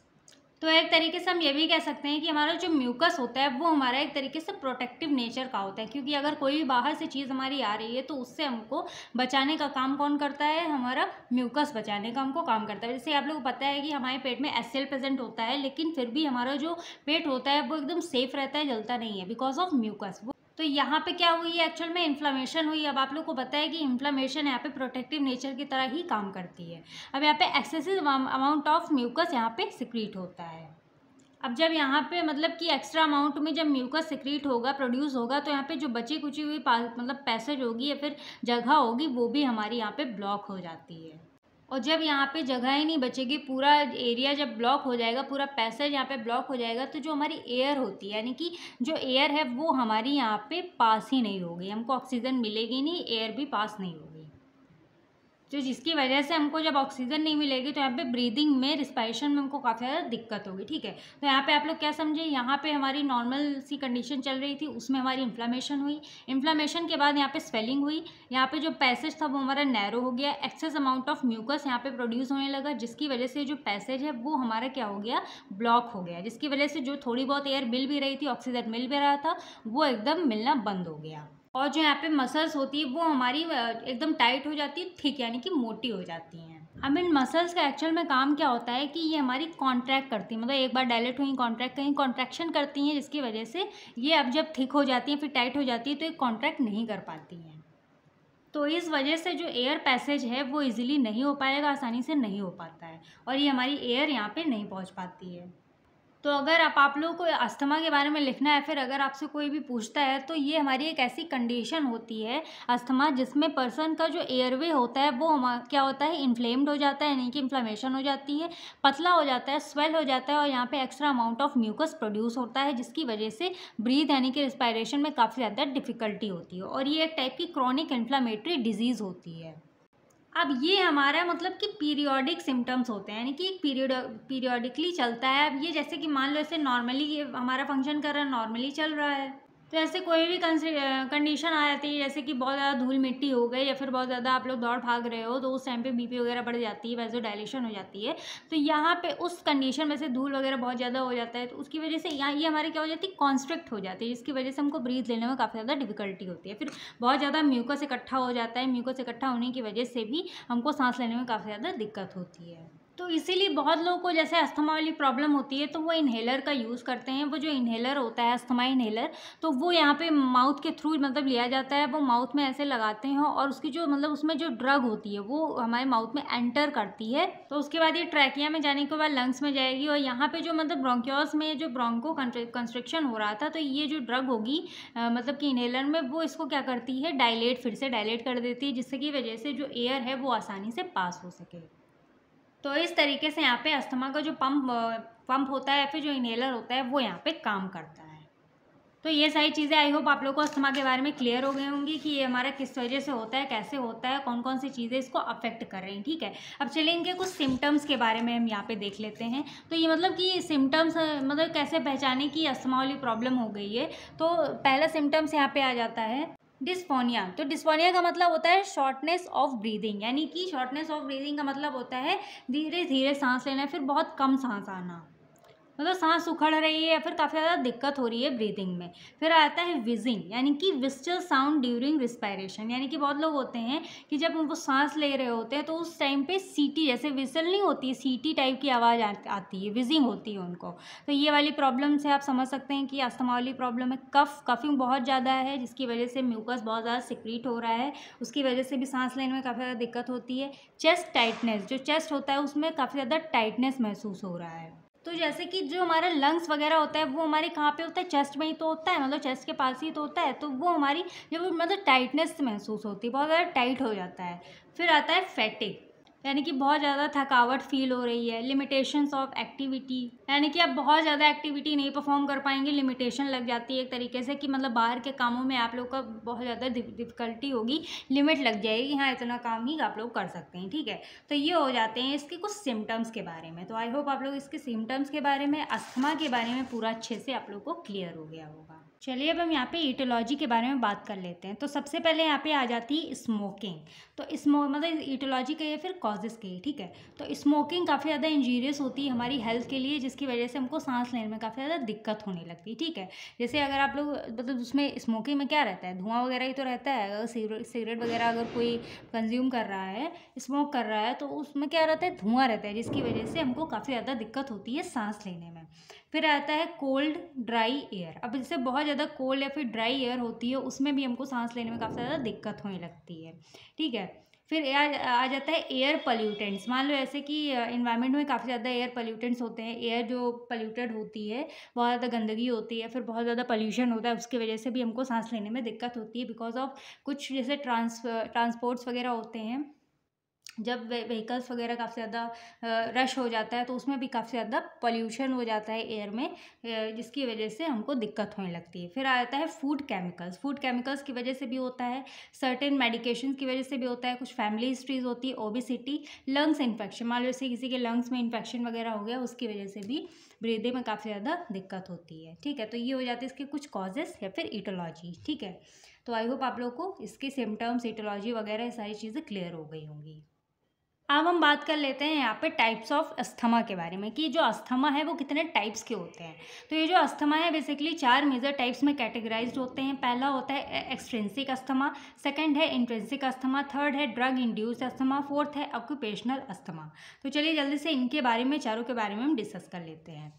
तो एक तरीके से हम ये भी कह सकते हैं कि हमारा जो म्यूकस होता है वो हमारा एक तरीके से प्रोटेक्टिव नेचर का होता है, क्योंकि अगर कोई भी बाहर से चीज़ हमारी आ रही है तो उससे हमको बचाने का काम कौन करता है, हमारा म्यूकस बचाने का हमको काम करता है। जैसे आप लोगों को पता है कि हमारे पेट में HCl प्रेजेंट होता है, लेकिन फिर भी हमारा जो पेट होता है वो एकदम सेफ रहता है, जलता नहीं है, बिकॉज ऑफ म्यूकस। तो यहाँ पे क्या हुई है, एक्चुअल में इन्फ्लामेशन हुई। अब आप लोग को पता है कि इन्फ्लामेशन यहाँ पे प्रोटेक्टिव नेचर की तरह ही काम करती है। अब यहाँ पे एक्सेसिव अमाउंट ऑफ म्यूकस यहाँ पे सिक्रीट होता है। अब जब यहाँ पे मतलब कि एक्स्ट्रा अमाउंट में जब म्यूकस सिक्रीट होगा, प्रोड्यूस होगा, तो यहाँ पे जो बची कुची हुई मतलब पैसेज होगी या फिर जगह होगी वो भी हमारी यहाँ पे ब्लॉक हो जाती है। और जब यहाँ पे जगह ही नहीं बचेगी, पूरा एरिया जब ब्लॉक हो जाएगा, पूरा पैसेज यहाँ पे ब्लॉक हो जाएगा, तो जो हमारी एयर होती है यानी कि जो एयर है वो हमारी यहाँ पे पास ही नहीं होगी, हमको ऑक्सीजन मिलेगी नहीं, एयर भी पास नहीं होगी, जो जिसकी वजह से हमको जब ऑक्सीजन नहीं मिलेगी तो यहाँ पे ब्रीदिंग में, रिस्पायरेशन में हमको काफ़ी ज़्यादा दिक्कत होगी, ठीक है। तो यहाँ पे आप लोग क्या समझे, यहाँ पे हमारी नॉर्मल सी कंडीशन चल रही थी, उसमें हमारी इन्फ्लामेशन हुई, इन्फ्लामेशन के बाद यहाँ पे स्वेलिंग हुई, यहाँ पे जो पैसेज था वो हमारा नैरो हो गया, एक्सेस अमाउंट ऑफ म्यूकस यहाँ पे प्रोड्यूस होने लगा, जिसकी वजह से जो पैसेज है वो हमारा क्या हो गया, ब्लॉक हो गया, जिसकी वजह से जो थोड़ी बहुत एयर मिल भी रही थी, ऑक्सीजन मिल भी रहा था, वो एकदम मिलना बंद हो गया। और जो यहाँ पे मसल्स होती है वो हमारी एकदम टाइट हो जाती है, ठीक, यानी कि मोटी हो जाती हैं। अब इन मसल्स का एक्चुअल में काम क्या होता है कि ये हमारी कॉन्ट्रैक्ट करती हैं, मतलब एक बार डायलेट हुई कॉन्ट्रैक्ट कहीं कॉन्ट्रैक्शन करती हैं, जिसकी वजह से ये अब जब थिक हो जाती हैं फिर टाइट हो जाती है तो ये कॉन्ट्रैक्ट नहीं कर पाती हैं। तो इस वजह से जो एयर पैसेज है वो इजीली नहीं हो पाएगा, आसानी से नहीं हो पाता है, और ये हमारी एयर यहाँ पे नहीं पहुँच पाती है। तो अगर आप लोगों को अस्थमा के बारे में लिखना है, फिर अगर आपसे कोई भी पूछता है, तो ये हमारी एक ऐसी कंडीशन होती है अस्थमा जिसमें पर्सन का जो एयरवे होता है वो क्या होता है, इन्फ्लेम्ड हो जाता है, यानी कि इन्फ्लेमेशन हो जाती है, पतला हो जाता है, स्वेल हो जाता है और यहाँ पे extra amount of mucus produce होता है, जिसकी वजह से ब्रीथ यानी कि रिस्पायरेशन में काफ़ी ज़्यादा डिफिकल्टी होती है और ये एक टाइप की क्रॉनिक इन्फ्लामेटरी डिजीज़ होती है। अब ये हमारा मतलब कि पीरियोडिक सिम्टम्स होते हैं, यानी कि पीरियोडिकली चलता है। अब ये जैसे कि मान लो ऐसे नॉर्मली हमारा फंक्शन कर रहा है, नॉर्मली चल रहा है, तो ऐसे कोई भी कंडीशन आ जाती है, जैसे कि बहुत ज़्यादा धूल मिट्टी हो गई या फिर बहुत ज़्यादा आप लोग दौड़ भाग रहे हो, तो उस टाइम पे बीपी वगैरह बढ़ जाती है, वैसे डायलेशन हो जाती है। तो यहाँ पे उस कंडीशन में से धूल वगैरह बहुत ज़्यादा हो जाता है, तो उसकी वजह से यहाँ ये हमारे क्या हो जाती है, कॉन्स्ट्रिक्ट हो जाती है, जिसकी वजह से हमको ब्रीथ लेने में काफ़ी ज़्यादा डिफिकल्टी होती है। फिर बहुत ज़्यादा म्यूकस इकट्ठा हो जाता है, म्यूकस इकट्ठा होने की वजह से भी हमको सांस लेने में काफ़ी ज़्यादा दिक्कत होती है। तो इसीलिए बहुत लोगों को जैसे अस्थमा वाली प्रॉब्लम होती है तो वो इन्हेलर का यूज़ करते हैं। वो जो इन्हेलर होता है अस्थमा इन्हेलर, तो वो यहाँ पे माउथ के थ्रू मतलब लिया जाता है, वो माउथ में ऐसे लगाते हैं और उसकी जो मतलब उसमें जो ड्रग होती है वो हमारे माउथ में एंटर करती है। तो उसके बाद ये ट्रैकिया में जाने के बाद लंग्स में जाएगी और यहाँ पे जो मतलब ब्रोंकियोल्स में जो ब्रोंको कंस्ट्रिक्शन हो रहा था, तो ये जो ड्रग होगी मतलब कि इन्हेलर में, वो इसको क्या करती है, डायलेट, फिर से डायलेट कर देती है, जिससे की वजह से जो एयर है वो आसानी से पास हो सके। तो इस तरीके से यहाँ पे अस्थमा का जो पंप होता है, फिर जो इन्हेलर होता है वो यहाँ पे काम करता है। तो ये सारी चीज़ें आई होप आप लोगों को अस्थमा के बारे में क्लियर हो गई होंगी कि ये हमारा किस वजह से होता है, कैसे होता है, कौन कौन सी चीज़ें इसको अफेक्ट कर रही हैं। ठीक है, अब चलिए इनके कुछ सिम्टम्स के बारे में हम यहाँ पे देख लेते हैं। तो ये मतलब कि सिम्टम्स मतलब कैसे पहचाने कि अस्थमा वाली प्रॉब्लम हो गई है। तो पहला सिम्टम्स यहाँ पे आ जाता है डिस्फोनिया। तो डिस्फोनिया का मतलब होता है शॉर्टनेस ऑफ ब्रीदिंग, यानी कि शॉर्टनेस ऑफ ब्रीदिंग का मतलब होता है धीरे धीरे सांस लेना, फिर बहुत कम सांस आना, मतलब सांस उखड़ रही है या फिर काफ़ी ज़्यादा दिक्कत हो रही है ब्रीदिंग में। फिर आता है विजिंग, यानी कि विस्टल साउंड ड्यूरिंग रिस्पायरेशन, यानी कि बहुत लोग होते हैं कि जब वो सांस ले रहे होते हैं तो उस टाइम पे सीटी, जैसे विसल नहीं होती है, सीटी टाइप की आवाज़ आती है, विजिंग होती है उनको। तो ये वाली प्रॉब्लम से आप समझ सकते हैं कि अस्थमा वाली प्रॉब्लम है। कफिंग बहुत ज़्यादा है, जिसकी वजह से म्यूकस बहुत ज़्यादा सिक्रीट हो रहा है, उसकी वजह से भी सांस लेने में काफ़ी ज़्यादा दिक्कत होती है। चेस्ट टाइटनेस, जो चेस्ट होता है उसमें काफ़ी ज़्यादा टाइटनेस महसूस हो रहा है। तो जैसे कि जो हमारा लंग्स वगैरह होता है वो हमारे कहाँ पे होता है, चेस्ट में ही तो होता है, मतलब चेस्ट के पास ही तो होता है। तो वो हमारी जब मतलब टाइटनेस महसूस होती है, बहुत ज़्यादा टाइट हो जाता है। फिर आता है फैटिग, यानी कि बहुत ज़्यादा थकावट फील हो रही है। लिमिटेशंस ऑफ एक्टिविटी, यानी कि आप बहुत ज़्यादा एक्टिविटी नहीं परफॉर्म कर पाएंगे, लिमिटेशन लग जाती है एक तरीके से कि मतलब बाहर के कामों में आप लोग का बहुत ज़्यादा डिफिकल्टी होगी, लिमिट लग जाएगी, हाँ इतना काम ही आप लोग कर सकते हैं। ठीक है, तो ये हो जाते हैं इसके कुछ सिम्टम्स के बारे में। तो आई होप आप लोग इसके सिम्टम्स के बारे में, अस्थमा के बारे में पूरा अच्छे से आप लोग को क्लियर हो गया होगा। चलिए अब हम यहाँ पे ईटियोलॉजी के बारे में बात कर लेते हैं। तो सबसे पहले यहाँ पे आ जाती है स्मोकिंग। तो मतलब ईटियोलॉजी के या फिर कॉजेज़ के, ठीक है। तो स्मोकिंग काफ़ी ज़्यादा इंजीरियस होती है हमारी हेल्थ के लिए, जिसकी वजह से हमको सांस लेने में काफ़ी ज़्यादा दिक्कत होने लगती है। ठीक है, जैसे अगर आप लोग मतलब उसमें स्मोकिंग में क्या रहता है, धुआं वगैरह ही तो रहता है। अगर सिगरेट वगैरह अगर कोई कंज्यूम कर रहा है, स्मोक कर रहा है, तो उसमें क्या रहता है, धुआं रहता है, जिसकी वजह से हमको काफ़ी ज़्यादा दिक्कत होती है सांस लेने में। फिर आता है कोल्ड ड्राई एयर। अब जैसे बहुत ज़्यादा कोल्ड या फिर ड्राई एयर होती है, उसमें भी हमको सांस लेने में काफ़ी ज़्यादा दिक्कत होने लगती है। ठीक है, फिर आ जाता है एयर पॉल्यूटेंट्स। मान लो ऐसे कि इन्वायरमेंट में काफ़ी ज़्यादा एयर पॉल्यूटेंट्स होते हैं, एयर जो पॉल्यूटेड होती है, बहुत ज़्यादा गंदगी होती है, फिर बहुत ज़्यादा पॉल्यूशन होता है, उसकी वजह से भी हमको सांस लेने में दिक्कत होती है। बिकॉज ऑफ कुछ जैसे ट्रांसपोर्ट्स वगैरह होते हैं, जब व्हीकल्स वगैरह काफ़ी ज़्यादा रश हो जाता है तो उसमें भी काफ़ी ज़्यादा पॉल्यूशन हो जाता है एयर में, जिसकी वजह से हमको दिक्कत होने लगती है। फिर आता है फूड केमिकल्स की वजह से भी होता है, सर्टेन मेडिकेशन की वजह से भी होता है, कुछ फैमिली हिस्ट्रीज होती है, ओबेसिटी, लंग्स इन्फेक्शन। मान लो जैसे किसी के लंग्स में इन्फेक्शन वगैरह हो गया, उसकी वजह से भी ब्रीदिंग में काफ़ी ज़्यादा दिक्कत होती है। ठीक है, तो ये हो जाते हैं इसके कुछ कॉजेस या फिर ईटियोलॉजी। ठीक है, तो आई होप आप लोग को इसके सिम्टम्स, ईटियोलॉजी वगैरह ये सारी चीज़ें क्लियर हो गई होंगी। अब हम बात कर लेते हैं यहाँ पे टाइप्स ऑफ अस्थमा के बारे में, कि जो अस्थमा है वो कितने टाइप्स के होते हैं। तो ये जो अस्थमा है बेसिकली 4 मेजर टाइप्स में कैटेगराइज्ड होते हैं। पहला होता है एक्सट्रिंसिक अस्थमा, सेकंड है इंट्रिंसिक अस्थमा, थर्ड है ड्रग इंड्यूस्ड अस्थमा, फोर्थ है ऑक्यूपेशनल अस्थमा। तो चलिए जल्दी से इनके बारे में, चारों के बारे में हम डिस्कस कर लेते हैं।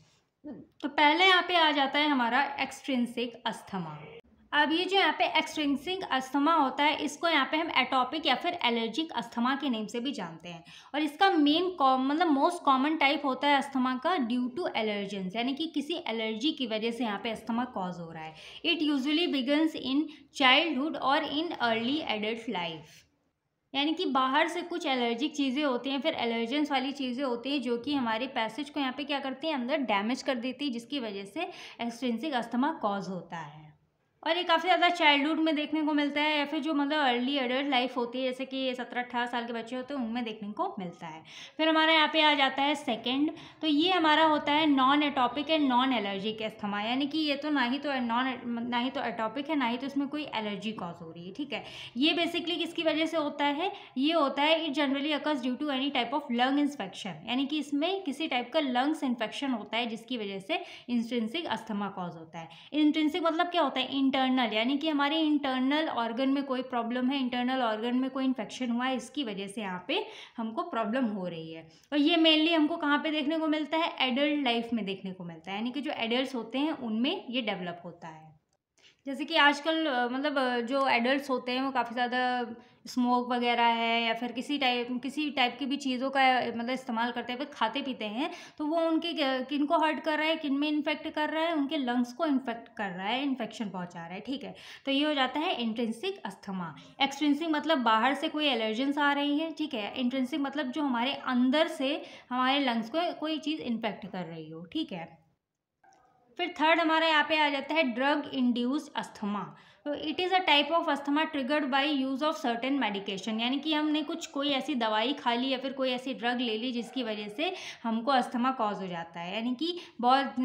तो पहले यहाँ पे आ जाता है हमारा एक्सट्रिंसिक अस्थमा। अब ये जो यहाँ पे एक्सट्रिंसिक अस्थमा होता है, इसको यहाँ पे हम एटॉपिक या फिर एलर्जिक अस्थमा के नेम से भी जानते हैं। और इसका मेन मतलब मोस्ट कॉमन टाइप होता है अस्थमा का ड्यू टू एलर्जेंस, यानी कि किसी एलर्जी की वजह से यहाँ पे अस्थमा कॉज हो रहा है। It usually begins in childhood और इन अर्ली एडल्ट लाइफ, यानी कि बाहर से कुछ एलर्जिक चीज़ें होती हैं, फिर एलर्जेंस वाली चीज़ें होती हैं जो कि हमारे पैसेज को यहाँ पे क्या करती हैं, अंदर डैमेज कर देती है, जिसकी वजह से एक्सट्रिंसिक अस्थमा कॉज होता है। और ये काफ़ी ज़्यादा चाइल्डहुड में देखने को मिलता है, या फिर जो मतलब अर्ली एडल्ट लाइफ होती है, जैसे कि 17-18 साल के बच्चे होते हैं, उनमें देखने को मिलता है। फिर हमारे यहाँ पे आ जाता है सेकंड, तो ये हमारा होता है non atopic and non allergic asthma, यानी कि ये तो ना ही तो एटॉपिक है, ना ही तो इसमें कोई एलर्जी कॉज हो रही है, ठीक है। ये बेसिकली किसकी वजह से होता है, ये होता है it generally occurs due to any type of lung infection, यानी कि इसमें किसी टाइप का लंग्स इन्फेक्शन होता है, जिसकी वजह से इंट्रिंसिक अस्थमा कॉज होता है। इंट्रिंसिक मतलब क्या होता है, इंटरनल, यानी कि हमारे इंटरनल ऑर्गन में कोई प्रॉब्लम है, इंटरनल ऑर्गन में कोई इन्फेक्शन हुआ है, इसकी वजह से यहाँ पे हमको प्रॉब्लम हो रही है। और ये मेनली हमको कहाँ पे देखने को मिलता है, एडल्ट लाइफ में देखने को मिलता है, यानी कि जो एडल्ट्स होते हैं उनमें ये डेवलप होता है। जैसे कि आजकल मतलब जो एडल्ट्स होते हैं वो काफ़ी ज़्यादा स्मोक वगैरह है, या फिर किसी टाइप की भी चीज़ों का मतलब इस्तेमाल करते हैं, फिर खाते पीते हैं, तो वो उनके किन को हर्ट कर रहा है, किन में इन्फेक्ट कर रहा है, उनके लंग्स को इन्फेक्ट कर रहा है, इन्फेक्शन पहुंचा रहा है, ठीक है। तो ये हो जाता है इंट्रिंसिक अस्थमा। एक्सट्रिंसिक मतलब बाहर से कोई एलर्जेंस आ रही है, ठीक है। इंट्रिंसिक मतलब जो हमारे अंदर से हमारे लंग्स को कोई चीज़ इन्फेक्ट कर रही हो, ठीक है। फिर थर्ड हमारा यहाँ पे आ जाता है ड्रग इंड्यूस्ड अस्थमा। तो it is a type of asthma triggered by use of certain medication, यानी कि हमने कोई ऐसी दवाई खा ली या फिर कोई ऐसी ड्रग ले ली जिसकी वजह से हमको अस्थमा कॉज हो जाता है, यानी कि बहुत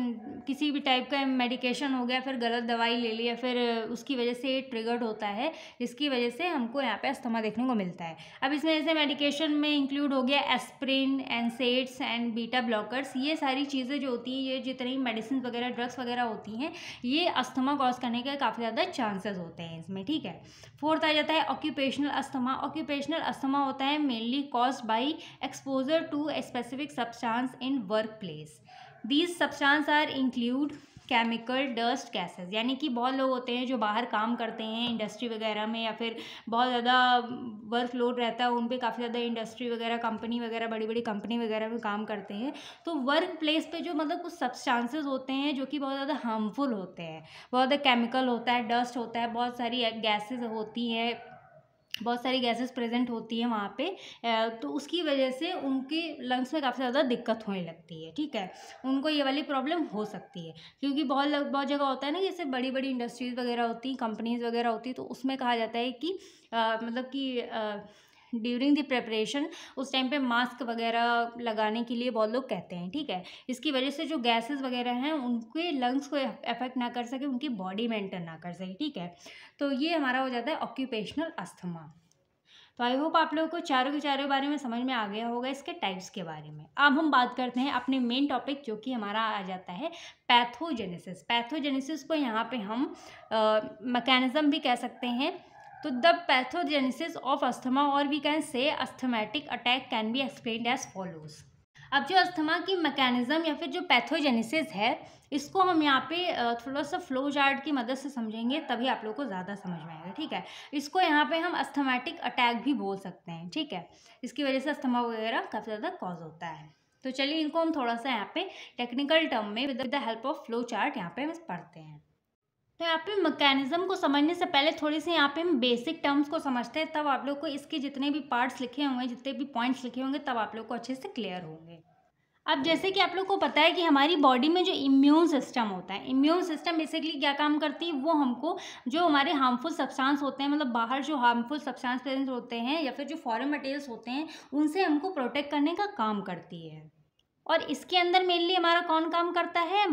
किसी भी टाइप का मेडिकेशन हो गया, फिर गलत दवाई ले ली, या फिर उसकी वजह से ये ट्रिगर्ड होता है, जिसकी वजह से हमको यहाँ पे अस्थमा देखने को मिलता है। अब इसमें जैसे मेडिकेशन में इंक्लूड हो गया aspirin, NSAIDs and beta blockers, ये सारी चीज़ें जो होती हैं, ये जितनी मेडिसिन वगैरह ड्रग्स वगैरह होती हैं, ये अस्थमा कॉज करने के काफ़ी ज़्यादा चांसेस होते हैं इसमें, ठीक है। फोर्थ आ जाता है ऑक्यूपेशनल अस्थमा। ऑक्यूपेशनल अस्थमा होता है mainly caused by exposure to a specific substance in work place. These substance are include chemical, dust, gases, यानी कि बहुत लोग होते हैं जो बाहर काम करते हैं इंडस्ट्री वगैरह में, या फिर बहुत ज़्यादा वर्कलोड रहता है उन पे, काफ़ी ज़्यादा इंडस्ट्री वगैरह, कंपनी वगैरह, बड़ी बड़ी कंपनी वगैरह में काम करते हैं, तो वर्क प्लेस पे जो मतलब कुछ सब्सटेंसेस होते हैं जो कि बहुत ज़्यादा हार्मफुल होते हैं, बहुत ज़्यादा केमिकल होता है, डस्ट होता है, बहुत सारी गैसेज होती हैं, बहुत सारी गैसेस प्रेजेंट होती है वहाँ पे, तो उसकी वजह से उनके लंग्स में काफ़ी ज़्यादा दिक्कत होने लगती है, ठीक है। उनको ये वाली प्रॉब्लम हो सकती है, क्योंकि बहुत जगह होता है ना, जैसे बड़ी बड़ी इंडस्ट्रीज़ वगैरह होती हैं, कंपनीज़ वगैरह होती है, तो उसमें कहा जाता है कि मतलब कि ड्यूरिंग द प्रिपरेशन उस टाइम पे मास्क वगैरह लगाने के लिए बहुत लोग कहते हैं, ठीक है। इसकी वजह से जो गैसेस वगैरह हैं उनके लंग्स को अफेक्ट ना कर सके, उनकी बॉडी मेंटेन ना कर सके, ठीक है। तो ये हमारा हो जाता है ऑक्यूपेशनल अस्थमा। तो आई होप आप लोगों को चारों के चारों बारे में समझ में आ गया होगा, इसके टाइप्स के बारे में। अब हम बात करते हैं अपने मेन टॉपिक, जो कि हमारा आ जाता है पैथोजेनेसिस। पैथोजेनेसिस को यहाँ पे हम मैकेनिज्म भी कह सकते हैं। तो द पैथोजेनेसिस ऑफ अस्थमा, और we can say asthmatic attack, can be explained as follows. अब जो अस्थमा की मैकेनिज्म या फिर जो पैथोजेनेसिस है, इसको हम यहाँ पे थोड़ा सा फ्लो चार्ट की मदद से समझेंगे, तभी आप लोगों को ज़्यादा समझ में आएगा, ठीक है। इसको यहाँ पे हम अस्थमेटिक अटैक भी बोल सकते हैं, ठीक है। इसकी वजह से अस्थमा वगैरह काफ़ी ज़्यादा कॉज होता है। तो चलिए इनको हम थोड़ा सा यहाँ पे टेक्निकल टर्म में with the help of flow chart यहाँ पे हम पढ़ते हैं। तो यहाँ पे मैकेनिज्म को समझने से पहले थोड़ी सी यहाँ पे हम बेसिक टर्म्स को समझते हैं, तब आप लोग को इसके जितने भी पार्ट्स लिखे होंगे, जितने भी पॉइंट्स लिखे होंगे, तब आप लोग को अच्छे से क्लियर होंगे। अब जैसे कि आप लोग को पता है कि हमारी बॉडी में जो इम्यून सिस्टम होता है, इम्यून सिस्टम बेसिकली क्या काम करती है, वो हमको जो हमारे हार्मफुल सब्सटेंस होते हैं, मतलब बाहर जो हार्मफुल सब्सटेंस प्रेजेंट होते हैं या फिर जो फॉरेन मटेरियल्स होते हैं, उनसे हमको प्रोटेक्ट करने का काम करती है। और इसके अंदर मेनली हमारा कौन काम करता है,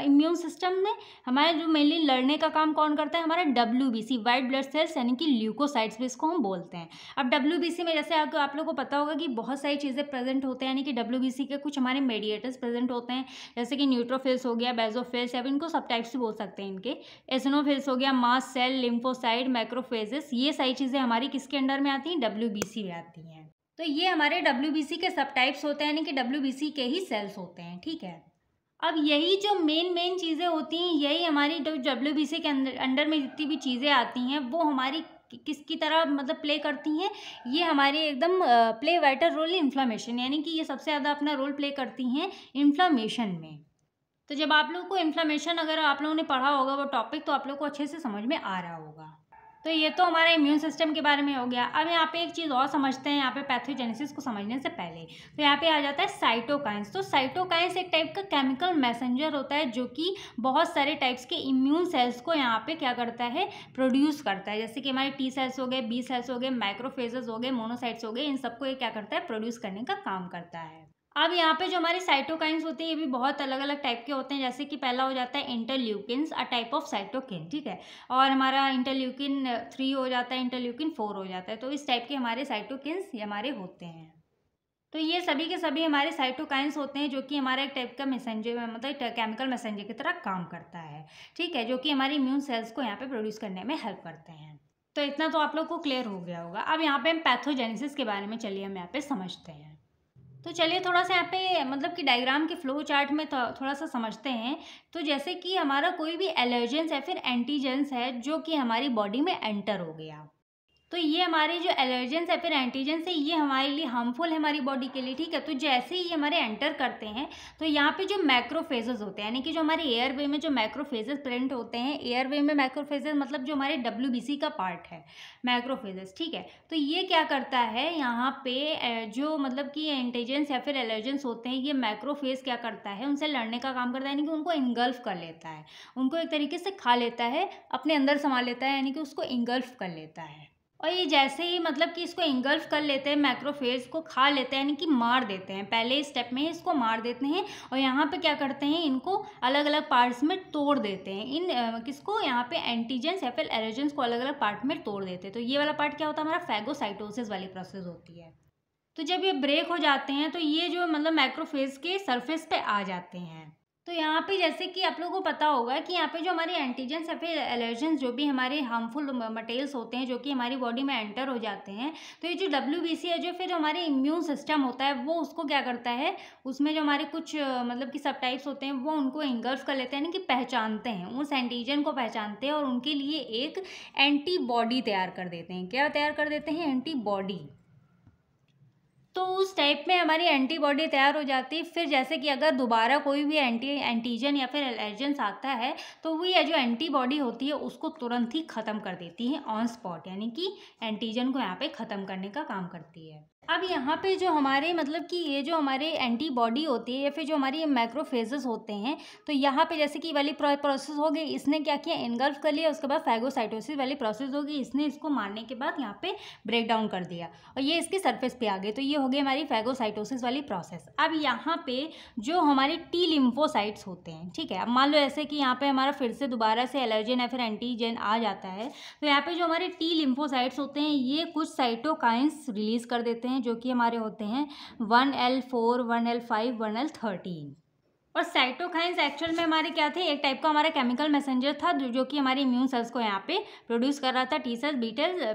इम्यून सिस्टम में हमारा जो मेनली लड़ने का काम कौन करता है, हमारा WBC, वाइट ब्लड सेल्स, यानी कि ल्यूकोसाइट्स भी इसको हम बोलते हैं। अब WBC में जैसे आप लोग को पता होगा कि बहुत सारी चीज़ें प्रेजेंट होते हैं, यानी कि WBC के कुछ हमारे मेडिएटर्स प्रेजेंट होते हैं, जैसे कि न्यूट्रोफिल्स हो गया, बेसोफिल्स, या फिर इनको सब टाइप्स भी बोल सकते हैं इनके, एसिनोफिल्स हो गया, मास्ट सेल, लिम्फोसाइट, मैक्रोफेजेस, ये सारी चीज़ें हमारी किसके अंडर में आती हैं, WBC में आती हैं। तो ये हमारे WBC के सब टाइप्स होते हैं, यानी कि WBC के ही सेल्स होते हैं, ठीक है। अब यही जो मेन चीज़ें होती हैं, यही हमारी WBC के अंडर में जितनी भी चीज़ें आती हैं वो हमारी किसकी तरह मतलब प्ले करती हैं, ये हमारे एकदम प्ले वाइटर रोल इन्फ्लामेशन, यानी कि ये सबसे ज़्यादा अपना रोल प्ले करती हैं इन्फ्लामेशन में। तो जब आप लोगों को इन्फ्लामेशन, अगर आप लोगों ने पढ़ा होगा वो टॉपिक, तो आप लोगों को अच्छे से समझ में आ रहा होगा। तो ये तो हमारा इम्यून सिस्टम के बारे में हो गया। अब यहाँ पे एक चीज़ और समझते हैं, यहाँ पे पैथोजेनेसिस को समझने से पहले। तो यहाँ पे आ जाता है साइटोकाइंस। तो साइटोकाइंस एक टाइप का केमिकल मैसेंजर होता है जो कि बहुत सारे टाइप्स के इम्यून सेल्स को यहाँ पे क्या करता है, प्रोड्यूस करता है। जैसे कि हमारे टी सेल्स हो गए, बी सेल्स हो गए, माइक्रोफेजेस हो गए, मोनोसाइट्स हो गए, इन सबको ये क्या करता है, प्रोड्यूस करने का काम करता है। अब यहाँ पे जो हमारे साइटोकाइंस होते हैं ये भी बहुत अलग अलग टाइप के होते हैं। जैसे कि पहला हो जाता है interleukins, a type of cytokine, ठीक है। और हमारा इंटरल्यूकिन 3 हो जाता है, इंटरल्यूकिन 4 हो जाता है। तो इस टाइप के हमारे साइटोकिन्स ये हमारे होते हैं। तो ये सभी के सभी हमारे साइटोकाइंस होते हैं जो कि हमारा एक टाइप का मैसेंजर, मतलब केमिकल मैसेंजर की तरह काम करता है, ठीक है, जो कि हमारे इम्यून सेल्स को यहाँ पे प्रोड्यूस करने में हेल्प करते हैं। तो इतना तो आप लोग को क्लियर हो गया होगा। अब यहाँ पे हम पैथोजेनेसिस के बारे में चलिए हम यहाँ पे समझते हैं। तो चलिए थोड़ा सा यहाँ पे मतलब कि डायग्राम के फ्लो चार्ट में थोड़ा सा समझते हैं। तो जैसे कि हमारा कोई भी एलर्जेंस है फिर एंटीजेंस है जो कि हमारी बॉडी में एंटर हो गया, तो ये हमारे जो एलर्जेंस है फिर एंटीजेंस है ये हमारे लिए हार्मफुल है हमारी बॉडी के लिए, ठीक है। तो जैसे ही ये हमारे एंटर करते हैं तो यहाँ पे जो मैक्रोफेजेस होते हैं, यानी कि जो हमारे एयरवे में जो मैक्रोफेजेस प्रेजेंट होते हैं, एयरवे में मैक्रोफेजेस मतलब जो हमारे WBC का पार्ट है मैक्रोफेजेस, ठीक है। तो ये क्या करता है यहाँ पे जो मतलब कि एंटीजेंस या फिर एलर्जेंस होते हैं, ये मैक्रोफेज क्या करता है, उनसे लड़ने का काम करता है, यानी कि उनको इंगल्फ कर लेता है, उनको एक तरीके से खा लेता है, अपने अंदर समा लेता है, यानी कि उसको इंगल्फ कर लेता है। और ये जैसे ही मतलब कि इसको इंगल्फ कर लेते हैं, मैक्रोफेज को खा लेते हैं, यानी कि मार देते हैं, पहले स्टेप में इसको मार देते हैं और यहाँ पे क्या करते हैं, इनको अलग अलग पार्ट्स में तोड़ देते हैं। इन किसको, यहाँ पे एंटीजेंस या फिर एलर्जेंस को अलग अलग पार्ट में तोड़ देते हैं। तो ये वाला पार्ट क्या होता है, हमारा फैगोसाइटोसिस वाली प्रोसेस होती है। तो जब ये ब्रेक हो जाते हैं तो ये जो मतलब मैक्रोफेज के सरफेस पे आ जाते हैं। तो यहाँ पे जैसे कि आप लोगों को पता होगा कि यहाँ पे जो हमारे एंटीजेंस या फिर एलर्जेंस जो भी हमारे हार्मफुल मटेरियल्स होते हैं जो कि हमारी बॉडी में एंटर हो जाते हैं, तो ये जो WBC है जो फिर हमारे इम्यून सिस्टम होता है वो उसको क्या करता है, उसमें जो हमारे कुछ मतलब कि सब टाइप्स होते हैं वो उनको इंगल्फ कर लेते हैं, यानी कि पहचानते हैं, उस एंटीजन को पहचानते हैं और उनके लिए एक एंटीबॉडी तैयार कर देते हैं। क्या तैयार कर देते हैं, एंटीबॉडी। तो उस टाइप में हमारी एंटीबॉडी तैयार हो जाती है। फिर जैसे कि अगर दोबारा कोई भी एंटीजन या फिर एलर्जेंस आता है तो वो ये जो एंटीबॉडी होती है उसको तुरंत ही ख़त्म कर देती है ऑन स्पॉट, यानी कि एंटीजन को यहाँ पे ख़त्म करने का काम करती है। अब यहाँ पे जो हमारे मतलब कि ये जो हमारे एंटीबॉडी होती है या फिर जो हमारी मैक्रोफेजेस होते हैं, तो यहाँ पे जैसे कि वाली प्रोसेस हो गई, इसने क्या किया, इनगल्फ कर लिया, उसके बाद फैगोसाइटोसिस वाली प्रोसेस हो गई, इसने इसको मारने के बाद यहाँ पे ब्रेक डाउन कर दिया और ये इसके सरफेस पे आ गए। तो ये हो गई हमारी फैगोसाइटोसिस वाली प्रोसेस। अब यहाँ पे जो हमारे टी लिम्फोसाइट्स होते हैं, ठीक है, अब मान लो ऐसे कि यहाँ पे हमारा फिर से दोबारा से एलर्जन या फिर एंटीजन आ जाता है, तो यहाँ पे जो हमारे टी लिम्फोसाइट्स होते हैं ये कुछ साइटोकाइंस रिलीज कर देते हैं जो कि हमारे होते हैं 1L4, 1L5, 1L13। और साइटोकाइंस एक्चुअल में हमारे क्या थे, एक टाइप का हमारा केमिकल मैसेंजर था जो कि हमारे इम्यून सेल्स को यहाँ पे प्रोड्यूस कर रहा था, T cells,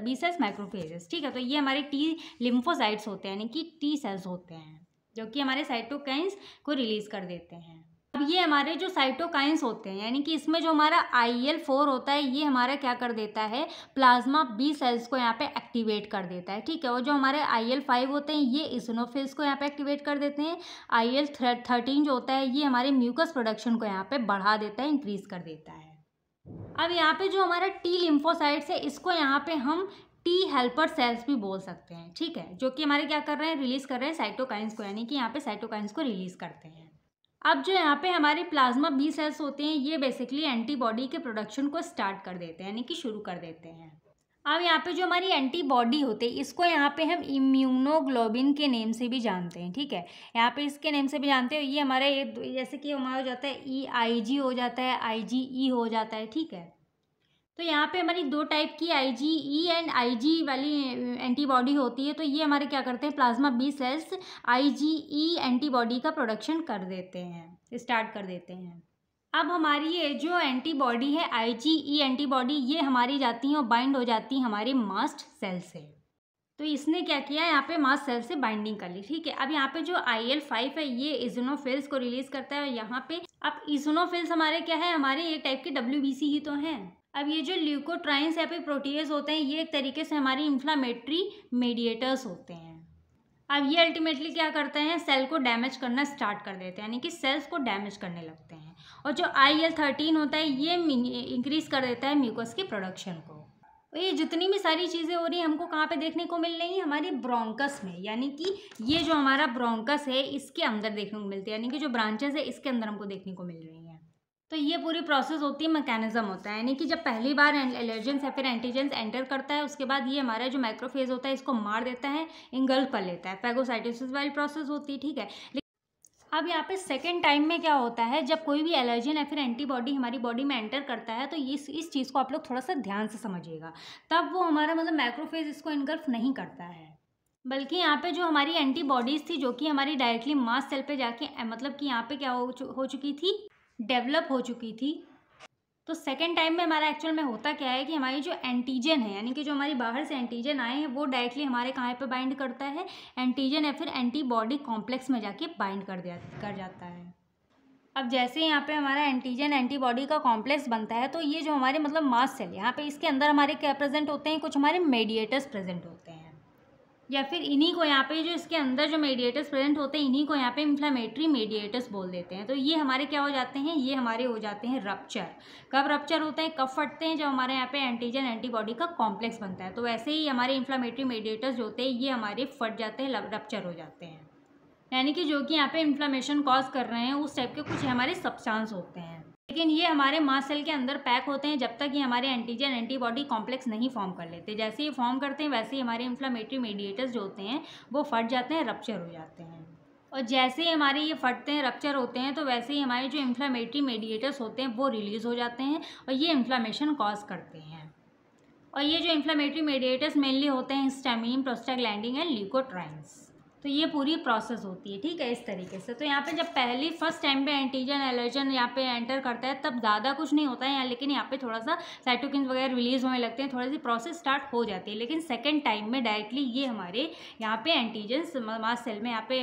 B cells, macrophages, ठीक है। तो ये हमारे टी लिम्फोसाइट्स होते हैं, यानी कि टी सेल्स होते हैं जो कि हमारे साइटोकाइंस को रिलीज कर देते हैं। अब ये हमारे जो साइटोकाइंस होते हैं, यानी कि इसमें जो हमारा IL4 होता है ये हमारा क्या कर देता है, प्लाज्मा बी सेल्स को यहाँ पे एक्टिवेट कर देता है, ठीक है। और जो हमारे IL5 होते हैं ये इसिनोफिल्स को यहाँ पे एक्टिवेट कर देते हैं। IL13 जो होता है ये हमारे म्यूकस प्रोडक्शन को यहाँ पे बढ़ा देता है, इंक्रीज कर देता है। अब यहाँ पे जो हमारा टी लिम्फोसाइट्स है इसको यहाँ पे हम टी हेल्पर सेल्स भी बोल सकते हैं, ठीक है, जो कि हमारे क्या कर रहे हैं, रिलीज कर रहे हैं साइटोकाइंस को, यानी कि यहाँ पे साइटोकाइंस को रिलीज करते हैं। अब जो यहाँ पे हमारे प्लाज्मा बी सेल्स होते हैं ये बेसिकली एंटीबॉडी के प्रोडक्शन को स्टार्ट कर देते हैं, यानी कि शुरू कर देते हैं। अब यहाँ पे जो हमारी एंटीबॉडी होती है इसको यहाँ पे हम इम्यूनोग्लोबिन के नेम से भी जानते हैं, ठीक है, यहाँ पे इसके नेम से भी जानते हैं। ये हमारा जैसे कि हमारा हो जाता है EIG हो जाता है, IgE हो जाता है, ठीक है। तो यहाँ पे हमारी दो टाइप की IgE एंड IG वाली एंटीबॉडी होती है। तो ये हमारे क्या करते हैं, plasma B cells IgE antibody का प्रोडक्शन कर देते हैं, स्टार्ट कर देते हैं। अब हमारी ये जो एंटीबॉडी है IgE एंटीबॉडी ये हमारी जाती हैं और बाइंड हो जाती हैं हमारे मास्ट सेल से। तो इसने क्या किया, यहाँ पे मास्ट सेल से बाइंडिंग कर ली, ठीक है। अब यहाँ पे जो IL-5 है ये इजोनोफिल्स को रिलीज करता है, और यहाँ पे अब इजोनोफिल्स हमारे क्या है, हमारे एक टाइप के WBC ही तो हैं। अब ये जो ल्यूकोट्राइन्स या फिर प्रोटीएज होते हैं ये एक तरीके से हमारी इन्फ्लामेटरी मेडिएटर्स होते हैं। अब ये अल्टीमेटली क्या करते हैं, सेल को डैमेज करना स्टार्ट कर देते हैं, यानी कि सेल्स को डैमेज करने लगते हैं। और जो IL-13 होता है ये इंक्रीज कर देता है म्यूकस के प्रोडक्शन को। और ये जितनी भी सारी चीज़ें हो रही हैं हमको कहाँ पे देखने को मिल रही हैं, हमारी ब्रोंकस में, यानी कि ये जो हमारा ब्रोंकस है इसके अंदर देखने को मिलती है, यानी कि जो ब्रांचेस है इसके अंदर हमको देखने को मिल रही हैं। तो ये पूरी प्रोसेस होती है, मैकेनिज्म होता है, यानी कि जब पहली बार एलर्जेंस या फिर एंटीजेंस एंटर करता है उसके बाद ये हमारा जो माइक्रोफेज होता है इसको मार देता है, इंगल्फ कर लेता है, फैगोसाइटोसिस वाली प्रोसेस होती है, ठीक है। अब यहाँ पे सेकेंड टाइम में क्या होता है, जब कोई भी एलर्जन या फिर एंटीबॉडी हमारी बॉडी में एंटर करता है तो इस चीज़ को आप लोग थोड़ा सा ध्यान से समझिएगा, तब वो हमारा मतलब माइक्रोफेज इसको इनगल्फ नहीं करता है, बल्कि यहाँ पे जो हमारी एंटीबॉडीज़ थी जो कि हमारी डायरेक्टली मास्ट सेल पे जाके मतलब कि यहाँ पे क्या हो चुकी थी, डेवलप हो चुकी थी। तो सेकेंड टाइम में हमारा एक्चुअल में होता क्या है कि हमारी जो एंटीजन है, यानी कि जो हमारी बाहर से एंटीजन आए हैं वो डायरेक्टली हमारे कहाँ पे बाइंड करता है, एंटीजन या फिर एंटीबॉडी कॉम्प्लेक्स में जाके बाइंड कर जाता है। अब जैसे यहाँ पे हमारा एंटीजन एंटीबॉडी का कॉम्प्लेक्स बनता है तो ये जो हमारे मतलब मास्ट सेल यहाँ पे इसके अंदर हमारे क्या प्रेजेंट होते हैं, कुछ हमारे मेडिएटर्स प्रेजेंट होते हैं, या फिर इन्हीं को यहाँ पे जो इसके अंदर जो मेडिएटर्स प्रेजेंट होते हैं इन्हीं को यहाँ पे इन्फ्लामेटरी मेडिएटर्स बोल देते हैं। तो ये हमारे क्या हो जाते हैं, ये हमारे हो जाते हैं रप्चर। कब रप्चर होते हैं, कब फटते हैं, जब हमारे यहाँ पे एंटीजन एंटीबॉडी का कॉम्प्लेक्स बनता है। तो वैसे ही हमारे इन्फ्लामेटरी मेडिएटर्स जो होते हैं ये हमारे फट जाते हैं, रप्चर हो जाते हैं, यानी कि जो कि यहाँ पे इन्फ्लामेशन कॉज कर रहे हैं उस टाइप के कुछ हमारे सब्सटेंस होते हैं। लेकिन ये हमारे मास्ट सेल के अंदर पैक होते हैं जब तक ये हमारे एंटीजन एंटीबॉडी कॉम्प्लेक्स नहीं फॉर्म कर लेते। जैसे ही फॉर्म करते हैं वैसे ही हमारे इन्फ्लामेटरी मेडिएटर्स जो होते हैं वो फट जाते हैं, रप्चर हो जाते हैं। और जैसे ही हमारे ये फटते हैं, रप्चर होते हैं, तो वैसे ही हमारे जो इन्फ्लामेटरी मेडिएटर्स होते हैं वो रिलीज़ हो जाते हैं और ये इन्फ्लामेशन कॉज करते हैं। और ये जो इन्फ्लामेटरी मेडिएटर्स मेनली होते हैं हिस्टामिन, प्रोस्टाग्लैंडिन एंड ल्यूकोट्राइन्स। तो ये पूरी प्रोसेस होती है, ठीक है, इस तरीके से। तो यहाँ पे जब पहली फर्स्ट टाइम पे एंटीजन एलर्जन यहाँ पे एंटर करता है तब ज़्यादा कुछ नहीं होता है यहाँ, लेकिन यहाँ पे थोड़ा सा साइटोकिन्स वगैरह रिलीज होने लगते हैं, थोड़ी सी प्रोसेस स्टार्ट हो जाती है। लेकिन सेकेंड टाइम में डायरेक्टली ये हमारे यहाँ पे एंटीजन्स मास्ट सेल में यहाँ पे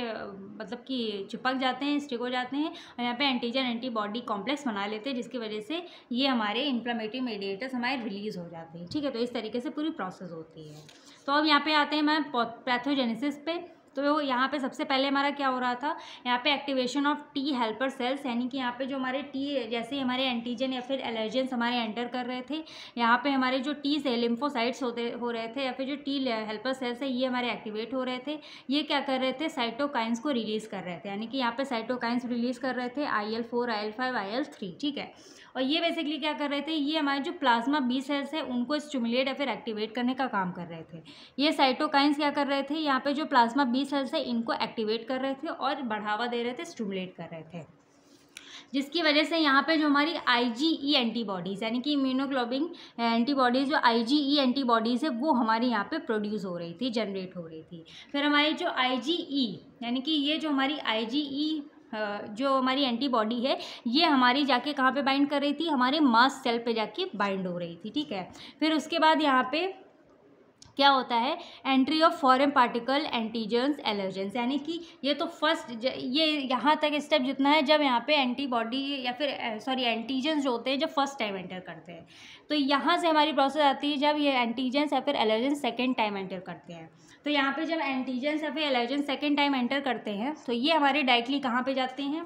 मतलब कि चिपक जाते हैं, स्टिक हो जाते हैं और यहाँ पे एंटीजन एंटीबॉडी कॉम्प्लेक्स बना लेते हैं, जिसकी वजह से ये हमारे इन्फ्लामेटरी मेडिएटर्स हमारे रिलीज हो जाते हैं, ठीक है। तो इस तरीके से पूरी प्रोसेस होती है। तो अब यहाँ पे आते हैं मैम पैथोजेनेसिस पे। तो यहाँ पे सबसे पहले हमारा क्या हो रहा था, यहाँ पे activation of T helper cells, यानी कि यहाँ पे जो हमारे टी जैसे हमारे एंटीजन या फिर एलर्जेंस हमारे एंटर कर रहे थे, यहाँ पे हमारे जो टी से लिम्फोसाइट्स हो रहे थे या फिर जो टी हेल्पर सेल्स है ये हमारे एक्टिवेट हो रहे थे। ये क्या कर रहे थे, साइटोकाइंस को रिलीज़ कर रहे थे, यानी कि यहाँ पे साइटोकाइंस रिलीज़ कर रहे थे, IL-4, IL-5, IL-3, ठीक है। और ये बेसिकली क्या कर रहे थे, ये हमारे जो प्लाज्मा बी सेल्स है उनको स्टिमुलेट या फिर एक्टिवेट करने का काम कर रहे थे। ये साइटोकाइंस क्या कर रहे थे, यहाँ पे जो प्लाज्मा बी सेल्स है इनको एक्टिवेट कर रहे थे और बढ़ावा दे रहे थे, स्टिमुलेट कर रहे थे, जिसकी वजह से यहाँ पे जो हमारी IgE एंटीबॉडीज़ यानी कि इम्यूनोग्लोबिन एंटीबॉडीज़ जो IgE एंटीबॉडीज़ है वो हमारी यहाँ पे प्रोड्यूस हो रही थी, जनरेट हो रही थी। फिर हमारी जो IgE यानी कि ये जो हमारी IgE जो हमारी एंटीबॉडी है ये हमारी जाके कहाँ पे बाइंड कर रही थी, हमारे मास्ट सेल पे जाके बाइंड हो रही थी, ठीक है। फिर उसके बाद यहाँ पे क्या होता है, entry of foreign particle antigens allergens, यानी कि ये तो फर्स्ट ये यहाँ तक स्टेप जितना है जब यहाँ पे एंटीबॉडी या फिर एंटीजन्स जो होते हैं जब फर्स्ट टाइम एंटर करते हैं। तो यहाँ से हमारी प्रोसेस आती है जब ये एंटीजन्स या फिर एलर्जेंस सेकेंड टाइम एंटर करते हैं। तो यहाँ पे जब एंटीजन्स या फिर एलर्जेंस सेकेंड टाइम एंटर करते हैं तो ये हमारे डायरेक्टली कहाँ पे जाते हैं,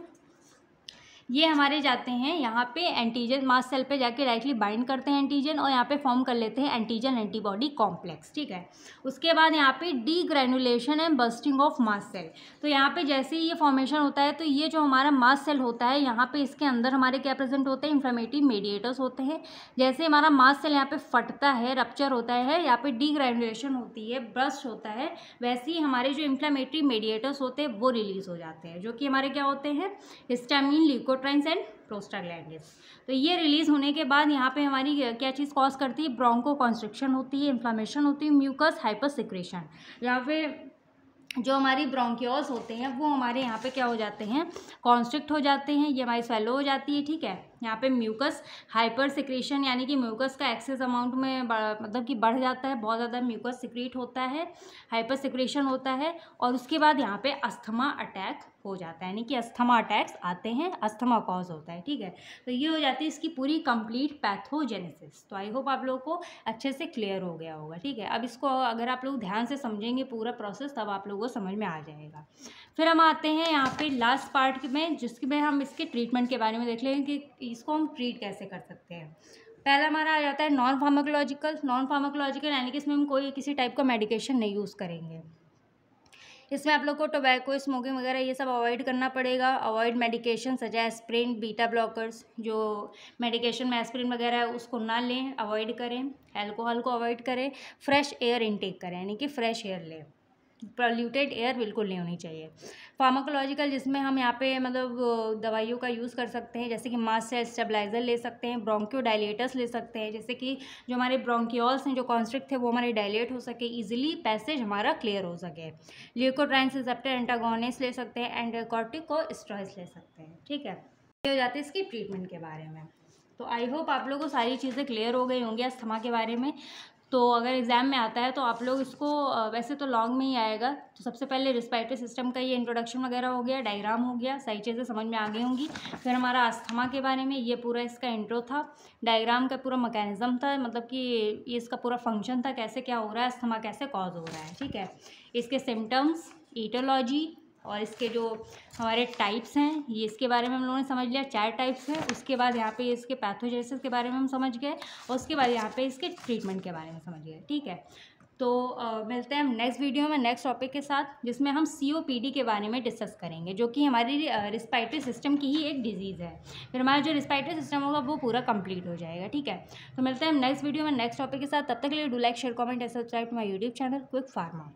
ये हमारे जाते हैं यहाँ पे एंटीजन मास्ट सेल पे जाके डायरेक्टली बाइंड करते हैं एंटीजन और यहाँ पे फॉर्म कर लेते हैं एंटीजन एंटीबॉडी कॉम्प्लेक्स, ठीक है। उसके बाद यहाँ पे degranulation and bursting of mast cell. तो यहाँ पे जैसे ही ये फॉर्मेशन होता है तो ये जो हमारा मास्ट सेल होता है यहाँ पे इसके अंदर हमारे क्या प्रेजेंट होते हैं, इन्फ्लेमेटरी मेडिएटर्स होते हैं। जैसे हमारा मास्ट सेल यहाँ पे फटता है, रप्चर होता है, यहाँ पे डीग्रेनुलेशन होती है, ब्रस्ट होता है, वैसे ही हमारे जो इन्फ्लेमेटरी मेडिएटर्स होते हैं वो रिलीज हो जाते हैं, जो कि हमारे क्या होते हैं, हिस्टामिन, ल्यूकोट्राइन्स एंड प्रोस्टाग्लैंडिन्स। तो ये रिलीज होने के बाद यहाँ पे हमारी क्या चीज़ कॉज करती है, ब्रोंको कॉन्स्ट्रिक्शन होती है, इन्फ्लामेशन होती है, म्यूकस हाइपर सिक्रेशन। यहाँ पे जो हमारी ब्रोंकियोल्स होते हैं वो हमारे यहाँ पे क्या हो जाते हैं, कॉन्स्ट्रिक्ट हो जाते हैं, ये हमारी स्वेलो हो जाती है, ठीक है। यहाँ पे म्यूकस हाइपर सिक्रेशन यानी कि म्यूकस का एक्सेस अमाउंट में मतलब कि बढ़ जाता है, बहुत ज़्यादा म्यूकस सिक्रीट होता है, हाइपर सिक्रेशन होता है, और उसके बाद यहाँ पे अस्थमा अटैक हो जाता है, यानी कि अस्थमा अटैक्स आते हैं, अस्थमा कॉज होता है। ठीक है, तो ये हो जाती है इसकी पूरी कंप्लीट पैथोजेनेसिस। तो आई होप आप लोगों को अच्छे से क्लियर हो गया होगा। ठीक है, अब इसको अगर आप लोग ध्यान से समझेंगे पूरा प्रोसेस, तब आप लोगों को समझ में आ जाएगा। फिर हम आते हैं यहाँ पे लास्ट पार्ट में, जिसमें हम इसके ट्रीटमेंट के बारे में देख लेंगे कि इसको हम ट्रीट कैसे कर सकते हैं। पहला हमारा आ जाता है नॉन फार्माकोलॉजिकल यानी कि इसमें हम कोई किसी टाइप का मेडिकेशन नहीं यूज़ करेंगे। इसमें आप लोग को टोबैको, स्मोकिंग वगैरह ये सब अवॉइड करना पड़ेगा। Avoid medication such as aspirin, beta blockers, जो मेडिकेशन में एस्प्रिन वगैरह है उसको ना लें, अवॉइड करें। अल्कोहल को अवॉइड करें। फ्रेश एयर इनटेक करें, यानी कि फ्रेश एयर लें। पोल्यूटेड एयर बिल्कुल नहीं होनी चाहिए। फार्माकोलॉजिकल, जिसमें हम यहाँ पे मतलब दवाइयों का यूज़ कर सकते हैं, जैसे कि मास्ट सेल स्टेबलाइजर ले सकते हैं, ब्रोंकियोडाइलेटर्स ले सकते हैं, जैसे कि जो हमारे ब्रोंकियोल्स हैं जो कॉन्स्ट्रिक्ट थे वो हमारे डायलेट हो सके, इजीली पैसेज हमारा क्लियर हो सके। ल्यूकोट्राइन्स रिसेप्टर एंटागोनिस्ट ले सकते हैं, एंड कॉर्टिकोस्टेरॉइड्स ले सकते हैं। ठीक है, ये हो जाती है इसकी ट्रीटमेंट के बारे में। तो आई होप आप लोगों को सारी चीज़ें क्लियर हो गई होंगी अस्थमा के बारे में। तो अगर एग्ज़ाम में आता है तो आप लोग इसको वैसे तो लॉन्ग में ही आएगा, तो सबसे पहले रिस्पायरेटरी सिस्टम का ये इंट्रोडक्शन वगैरह हो गया, डायग्राम हो गया, सही चीज़ें समझ में आ गई होंगी। फिर हमारा अस्थमा के बारे में ये पूरा इसका इंट्रो था, डायग्राम का पूरा मैकेनिज्म था, मतलब कि ये इसका पूरा फंक्शन था, कैसे क्या हो रहा है, अस्थमा कैसे कॉज हो रहा है। ठीक है, इसके सिम्टम्स, ईटियोलॉजी, और इसके जो हमारे टाइप्स हैं ये इसके बारे में हम लोगों ने समझ लिया, 4 टाइप्स हैं। उसके बाद यहाँ पे इसके पैथोजेनेसिस के बारे में हम समझ गए, और उसके बाद यहाँ पे इसके ट्रीटमेंट के बारे में समझ गए। ठीक है, तो मिलते हैं हम नेक्स्ट वीडियो में नेक्स्ट टॉपिक के साथ, जिसमें हम COPD के बारे में डिस्कस करेंगे, जो कि हमारी रिस्पायरेटरी सिस्टम की ही एक डिजीज़ है। फिर हमारा जो रिस्पायरेटरी सिस्टम होगा वो पूरा कंप्लीट हो जाएगा। ठीक है, तो मिलते हैं हम नेक्स्ट वीडियो में नेक्स्ट टॉपिक के साथ। तब तक के लिए do like, share, comment and subscribe to my YouTube channel quick pharma.